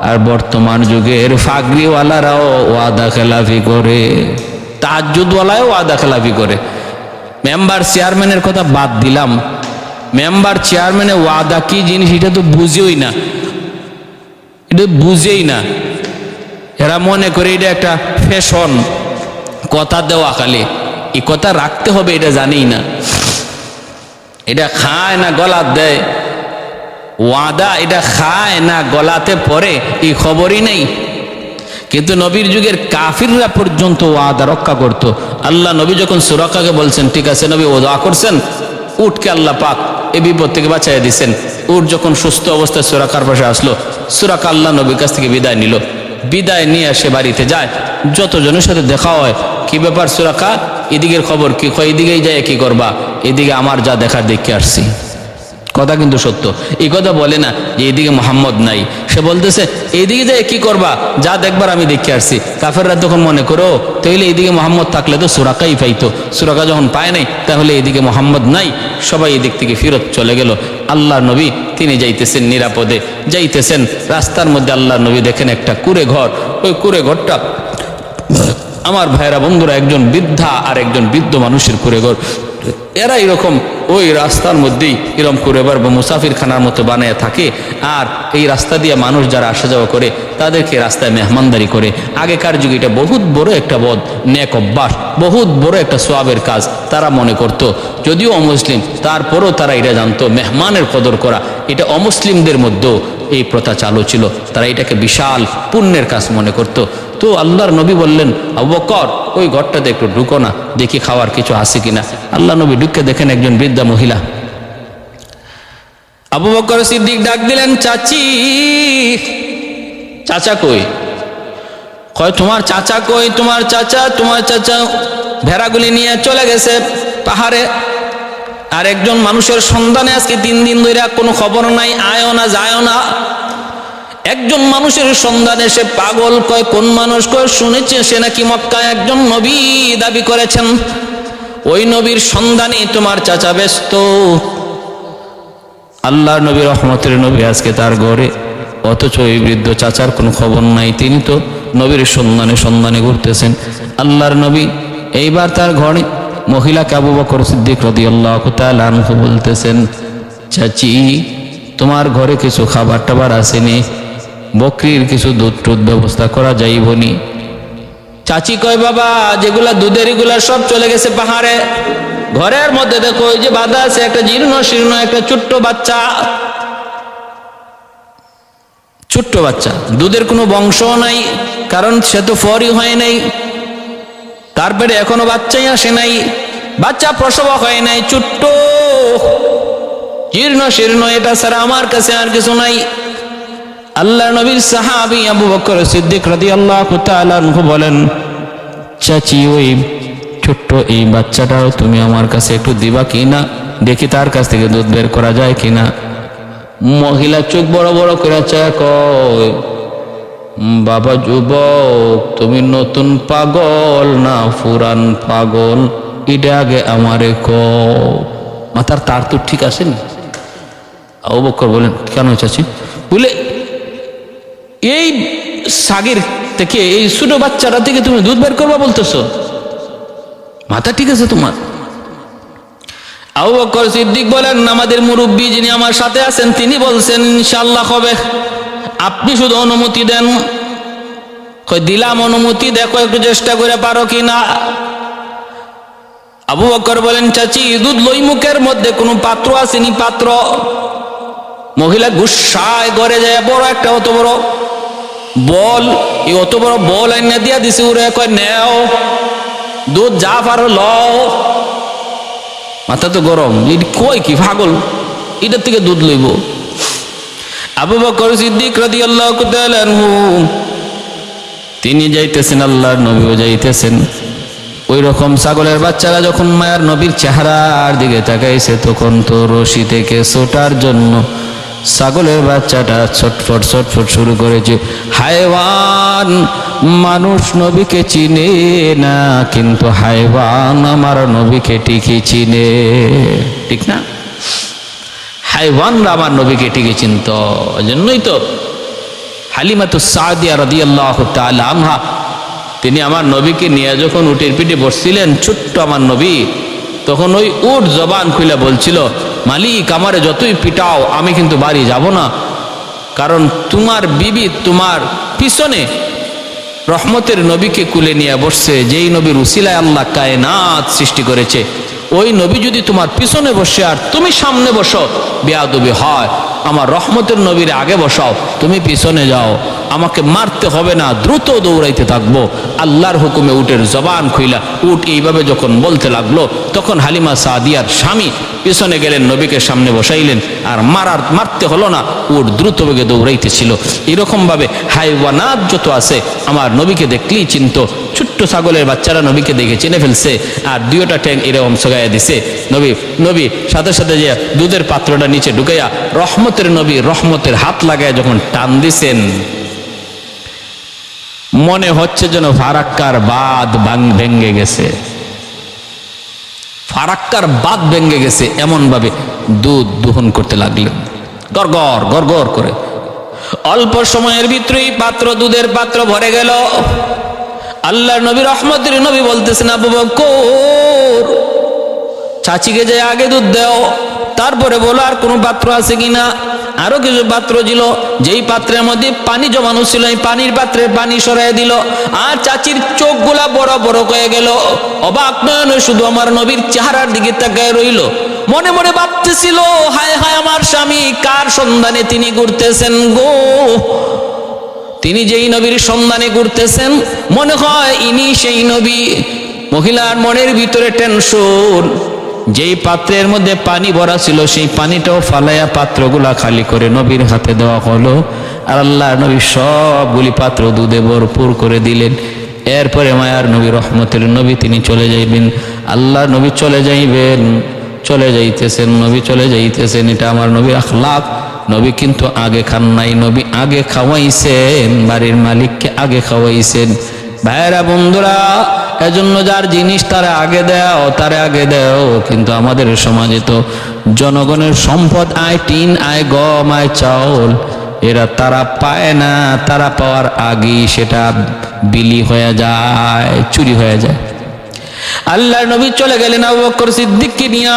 আর বর্তমান যুগের ফাগরিওয়ালারাও ওয়াদা খেলাফি করে, তাহাজ্জুদওয়ালাও ওয়াদা খেলাফি করে। মেম্বার চেয়ারম্যানের কথা বাদ দিলাম, মেম্বার চেয়ারম্যানের ওয়াদা কি জিনিস এটা তো বুঝেই না, এটা বুঝেই না। এরা মনে করে এটা একটা ফ্যাশন, কথা দেওয়া খালি, এই কথা রাখতে হবে এটা জানেই না। এটা খায় না গলাত দেয়, ওয়াদা এটা খায় না গলাতে পড়ে, এই খবরই নেই। কিন্তু নবীর যুগের কাফিররা পর্যন্ত ওয়াদা রক্ষা করত। আল্লাহ নবী যখন সুরাকাকে বলছেন, ঠিক আছে নবী, ও দোয়া করছেন, উটকে আল্লাহ পাক এই বিপদ থেকে বাঁচাইয়া দিচ্ছেন। উট যখন সুস্থ অবস্থায় সুরাকার পাশে আসলো, সুরাকা আল্লাহ নবীর কাছ থেকে বিদায় নিল। বিদায় নিয়ে সে বাড়িতে যায়, যতজনের সাথে দেখা হয়, কি ব্যাপার সুরাকা, এদিকের খবর কি? এদিকেই যায়, কি করবা? এদিকে আমার যা দেখার দেখে আসছি। কথা কিন্তু সত্য, এই কথা বলে না যে এদিকে মোহাম্মদ নাই, সে বলতেছে এইদিকে যায় কি করবা, যা দেখবার আমি দেখে আসছি। কাফেররা তখন মনে করো তাহলে এইদিকে মোহাম্মদ থাকলে তো সুরাকাই পাইতো, সুরাকা যখন পায় নাই তাহলে এইদিকে মোহাম্মদ নাই, সবাই এদিক থেকে ফিরত চলে গেল। আল্লাহর নবী তিনি যাইতেছেন নিরাপদে, যাইতেছেন রাস্তার মধ্যে আল্লাহর নবী দেখেন একটা কুঁড়ে ঘর। ওই কুঁড়ে ঘরটা আমার ভাইরা বন্ধুরা একজন বৃদ্ধা আর একজন বৃদ্ধ মানুষের কুঁড়ে ঘর। এরা এরকম ওই রাস্তার মধ্যেই এরকম করে বা মুসাফির খানার মতো বানিয়ে থাকে, আর এই রাস্তা দিয়ে মানুষ যারা আসা যাওয়া করে তাদেরকে রাস্তায় মেহমানদারি করে। আগেকার যুগে এটা বহুত বড় একটা বদ নেক অভ্যাস, বহুত বড় একটা সোয়াবের কাজ তারা মনে করত। যদিও অমুসলিম, তারপরও তারা এটা জানতো মেহমানের কদর করা এটা অমুসলিমদের মধ্যেও এই প্রথা চালু ছিল, তারা এটাকে বিশাল পুণ্যের কাজ মনে করত। তো আল্লাহর নবী বললেন, আবু বকর ওই ঘরটাতে একটু ঢুকো না, দেখি খাওয়ার কিছু আছে কিনা। আল্লাহ নবী ঢুকে দেখেন একজন বৃদ্ধা মহিলা। আবু বকর সিদ্দিক ডাক দিলেন, চাচি, চাচা কই? কয় তোমার চাচা কই? তোমার চাচা ভেড়াগুলি নিয়ে চলে গেছে পাহাড়ে, আর একজন মানুষের সন্ধানে আজকে 3 দিন ধরে কোনো খবর নাই, আয়ও না যায়ও না। একজন মানুষের সন্ধানে সে পাগল। কয় কোন মানুষ? কয় শুনেছে সে নাকি মক্কায় একজন নবী দাবি করেছেন, ওই নবীর সন্ধানে তোমার চাচা ব্যস্ত। আল্লাহর নবী রহমতের নবী আজকে তার ঘরে, অথচ এই বৃদ্ধ চাচার কোনো খবর নাই, তিনি তো নবীর সন্ধানে ঘুরতেছেন। আল্লাহর নবী এইবার তার ঘরে মহিলাকে আবু বকর সিদ্দিক রাদিয়াল্লাহু তাআলা আনহু বলতেছেন, চাচি তোমার ঘরে কিছু খাবার টাবার আসেনি, বকরির কিছু দুধ টুধ ব্যবস্থা করা যাইবনি? চাচি কয়, বাবা যেগুলা দুধের এগুলা সব চলে গেছে পাহাড়ে, ঘরের মধ্যে দেখো ওই যে বাঁধা আছে একটা জীর্ণ শীর্ণ একটা ছোট্ট বাচ্চা, দুধের কোনো বংশও নাই, কারণ সে তো ফরই হয় নাই, তারপরে এখনো বাচ্চাই আসে নাই, বাচ্চা প্রসব হয় নাই, ছোট্ট জীর্ণ শীর্ণ, এটা ছাড়া আমার কাছে আর কিছু নাই। আল্লাহ নবীর সাহাবী আবু বকর সিদ্দিক রাদিয়াল্লাহু তাআলা আনহু বলেন, চাচি ওই ছোট্ট এই বাচ্চাটাও তুমি আমার কাছে একটু দিবা কিনা, দেখি তার কাছ থেকে দুধ বের করা যায় কিনা। মহিলা চোখ বড় বড় করে চায়, কয় বাবা যুবক তুমি নতুন পাগল না পুরান পাগল, এটা আগে আমারে কও। মাথার তার তো ঠিক আসেনি। আবু বকর বলেন, কেন চাচি? বলে এই সাগির থেকে, এই ছোট বাচ্চাটা থেকে তুমি দুধ বের করবা বলতেছো? মাথা ঠিক আছে তোমার? আবু বকর সিদ্দিক বলেন, আমাদের মুরব্বী যিনি আমার সাথে আছেন তিনি বলছেন ইনশাআল্লাহ হবে, আপনি শুধু অনুমতি দেন। দিলাম অনুমতি, দেখো একটু চেষ্টা করে পারো কিনা। আবু বকর বলেন, চাচি দুধ লই, মুখের মধ্যে কোনো পাত্র আসেনি, পাত্র। মহিলা গুসায় ঘরে যায়, বড় একটা অত বড় বল, এই অত বড় বল আইনা দিয়া দিছে, উড়ে কয় নেও দুধ যা পারো লও। মাথা তো গরম, কই কি পাগল, এটার থেকে দুধ লইব। আবু বকর সিদ্দিক রাদিয়াল্লাহু তাআলা আনহু তিনি যাইতেছেন, আল্লাহর নবীও যাইতেছেন। ওই রকম ছাগলের বাচ্চারা যখন মায়ার নবীর চেহারার দিকে তাকাইছে, তখন তো রশি থেকে ছোটার জন্য ছাগলের বাচ্চাটা ছটফট ছটফট শুরু করেছে। হায়ওয়ান, মানুষ নবীকে চিনে না, কিন্তু হায়ওয়ান আমার নবীকে ঠিকই চিনে, ঠিক না? হায়ওয়ানরা আমার নবীকে ঠিকই চিনত। এজন্যই তো হালিমাতুস সাদিয়া রাদিয়াল্লাহু তাআলা আনহা তিনি আমার নবীকে নিয়ে যখন উটের পিঠে বসছিলেন, ছোট্ট আমার নবী, তখন ওই উট জবান খুলে বলছিল, মালিক আমারে যতই পিটাও আমি কিন্তু বাড়ি যাব না, কারণ তোমার বিবি তোমার পিছনে রহমতের নবীকে কুলে নিয়ে বসছে, যেই নবীর উসিলায় আল্লাহ কায়নাত সৃষ্টি করেছে। ওই নবী যদি তোমার পিছনে বসে আর তুমি সামনে বসো, বেয়াদবি হয়। আমার রহমতের নবীর আগে বসাও, তুমি পিছনে যাও, আমাকে মারতে হবে না, দ্রুত দৌড়াইতে থাকবো। আল্লাহর হুকুমে উটের জবান খুইলা উট এইভাবে যখন বলতে লাগলো, তখন হালিমা সাদিয়ার স্বামী পিছনে গেলেন, নবীকে সামনে বসাইলেন, আর মারতে হলো না, উট দ্রুত বেগে দৌড়াইতেছিল। এরকমভাবে হাইওয়ানাত যত আছে আমার নবীকে দেখলেই চিনত। ছোট্ট ছাগলের বাচ্চারা নবীকে দেখে চিনে ফেলছে, আর দুইটা ট্যাং এরকম সগাইয়া দিছে। নবী সাথে সাথে যে দুধের পাত্রটা নিচে ঢুকাইয়া রহমতের নবী রহমতের হাত লাগায় যখন টান দিছেন, মনে হচ্ছে যেন ফারাক্কার বাঁধ ভেঙে গেছে, ফারাক্কার বাঁধ ভেঙে গেছে, এমন ভাবে দুধ দোহন করতে লাগলেন, গড়গড় গড়গড় করে। অল্প সময়ের ভিতরেই পাত্র, দুধের পাত্র ভরে গেল। আল্লাহর নবী রহমতের নবী বলতেছেন, আবু বকর চাচিকে যে আগে দুধ দাও, তারপরে বলো আর কোনো পাত্র আছে কিনা। আরো কিছু পাত্র ছিল, যেই পাত্রের মধ্যে পানি জমানো ছিল, এই পানির পাত্রে পানি সরাই দিল, আর চাচির চোখগুলা বড় বড় হয়ে গেল। অবাক নয়নে শুধু আমার নবীর চেহারার দিকে তাকায় রইল। মনে মনে ভাবতেছিল, হায় হায় আমার স্বামী কার সন্ধানে তিনি ঘুরতেছেন গো। তিনি যেই নবীর সন্ধানে ঘুরতেছেন, মনে হয় ইনি সেই নবী। মহিলার মনের ভিতরে টেনশন। যেই পাত্রের মধ্যে পানি ভরা ছিল, সেই পানিটাও ফালাইয়া পাত্রগুলা খালি করে নবীর হাতে দেওয়া হলো, আর আল্লাহ নবী সবগুলি পাত্র দুধে ভরপুর করে দিলেন। এরপরে মায়ার নবী রহমতের নবী তিনি চলে যাইবেন। আল্লাহ নবী চলে যাইবেন, চলে যাইতেছেন, নবী চলে যাইতেছেন, এটা আমার নবীর আখলাক। নবী কিন্তু আগে খান নাই, নবী আগে খাওয়াইছেন, বাড়ির মালিককে আগে খাওয়াইছেন। ভাইরা বন্ধুরা, এজন্য যার জিনিস তারা আগে দাও, তারা আগে দাও। কিন্তু আমাদের সমাজে তো জনগণের সম্পদ, আয় টিন, আয় গম, আয় চাউল, এরা তারা পায় না, তারা পাওয়ার আগেই সেটা বিলি হয়ে যায়, চুরি হয়ে যায়। আল্লাহর নবী চলে গেলেন আবু বকর সিদ্দিককে নিয়ে।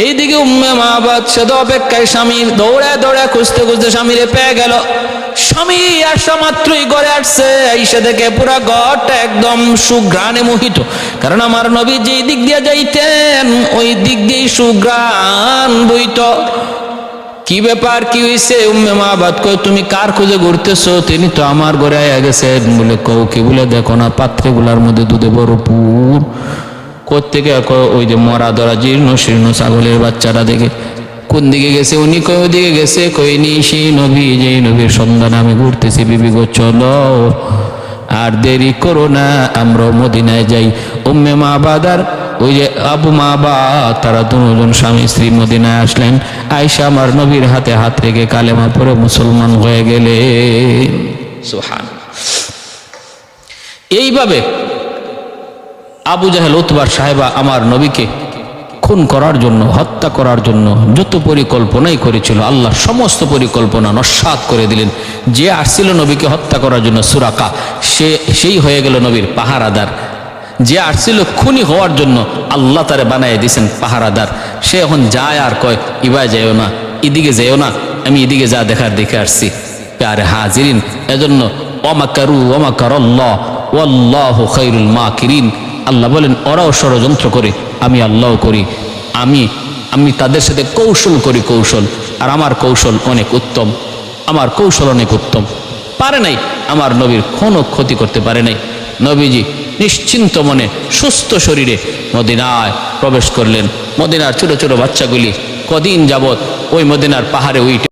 এইদিকে উম্মে মাবাদ শুধু অপেক্ষায়, স্বামী দৌড়ে দৌড়ে খুঁজতে খুঁজতে স্বামীরে পেয়ে গেল। স্বামী আসা মাত্রই ঘরে আসছে, এসে দেখে পুরা ঘরটা একদম সুঘ্রাণে মোহিত। কারণ আমার নবী যেই দিক দিয়ে যাইতেন, ওই দিক দিয়ে সুঘ্রাণ বইত। কি ব্যাপার, কি হয়েছে? উম্মে মাবাদ কয়, তুমি কার খুঁজে ঘুরতেছো? তিনি তো আমার ঘরে আয়া গেছেন। বলে কও কি? বলে দেখো না পাত্রগুলার মধ্যে দুধে ভরপুর। কোত্থেকে? ওই যে মরা ধরা জীর্ণ শীর্ণ ছাগলের বাচ্চাটা দেখে। কোন দিকে গেছে? উনি কই ওদিকে গেছে। কইনি সেই নবী, যেই নবীর সন্ধান আমি ঘুরতেছি। বিবি গো চলো, আর দেরি করো না, আমরা মদিনায় যাই। উম্মে মাবাদ আর ওই যে আবু মাবাদ, তারা দুজন স্বামী স্ত্রী মদিনায় আসলেন। আয়েশা আমার নবীর হাতে হাত রেখে কালেমা পড়ে মুসলমান হয়ে গেলেন। সুবহানাল্লাহ। এইভাবে আবু জাহেল, উতবার সাহেবা আমার নবীকে খুন করার জন্য, হত্যা করার জন্য যত পরিকল্পনাই করেছিল আল্লাহ সমস্ত পরিকল্পনা নস্যাৎ করে দিলেন। যে আসছিল নবীকে হত্যা করার জন্য সুরাকা, সেই হয়ে গেল নবীর পাহারাদার। যে আসছিল খুনি হওয়ার জন্য আল্লাহ তারে বানায় দিয়েছেন পাহারাদার। সে এখন যায় আর কয় ইবা যাইও না, এদিকে যাইও না, আমি এদিকে যা দেখার দেখে আসছি। প্যারে হাজিরিন, এজন্য ওয়ামাকারু ওয়ামাকারাল্লাহ ওয়াল্লাহু খায়রুল মাকিরিন। আল্লাহ বলেন ওরাও ষড়যন্ত্র করে, আমি আল্লাহও করি। আমি তাদের সাথে কৌশল করি, কৌশল, আর আমার কৌশল অনেক উত্তম, আমার কৌশল অনেক উত্তম। পারে নাই আমার নবীর কোনো ক্ষতি করতে পারে নাই। নবীজি নিশ্চিন্ত মনে সুস্থ শরীরে মদিনায় প্রবেশ করলেন। মদিনার ছোট ছোট বাচ্চাগুলি কদিন যাবৎ ওই মদিনার পাহাড়ে উঠে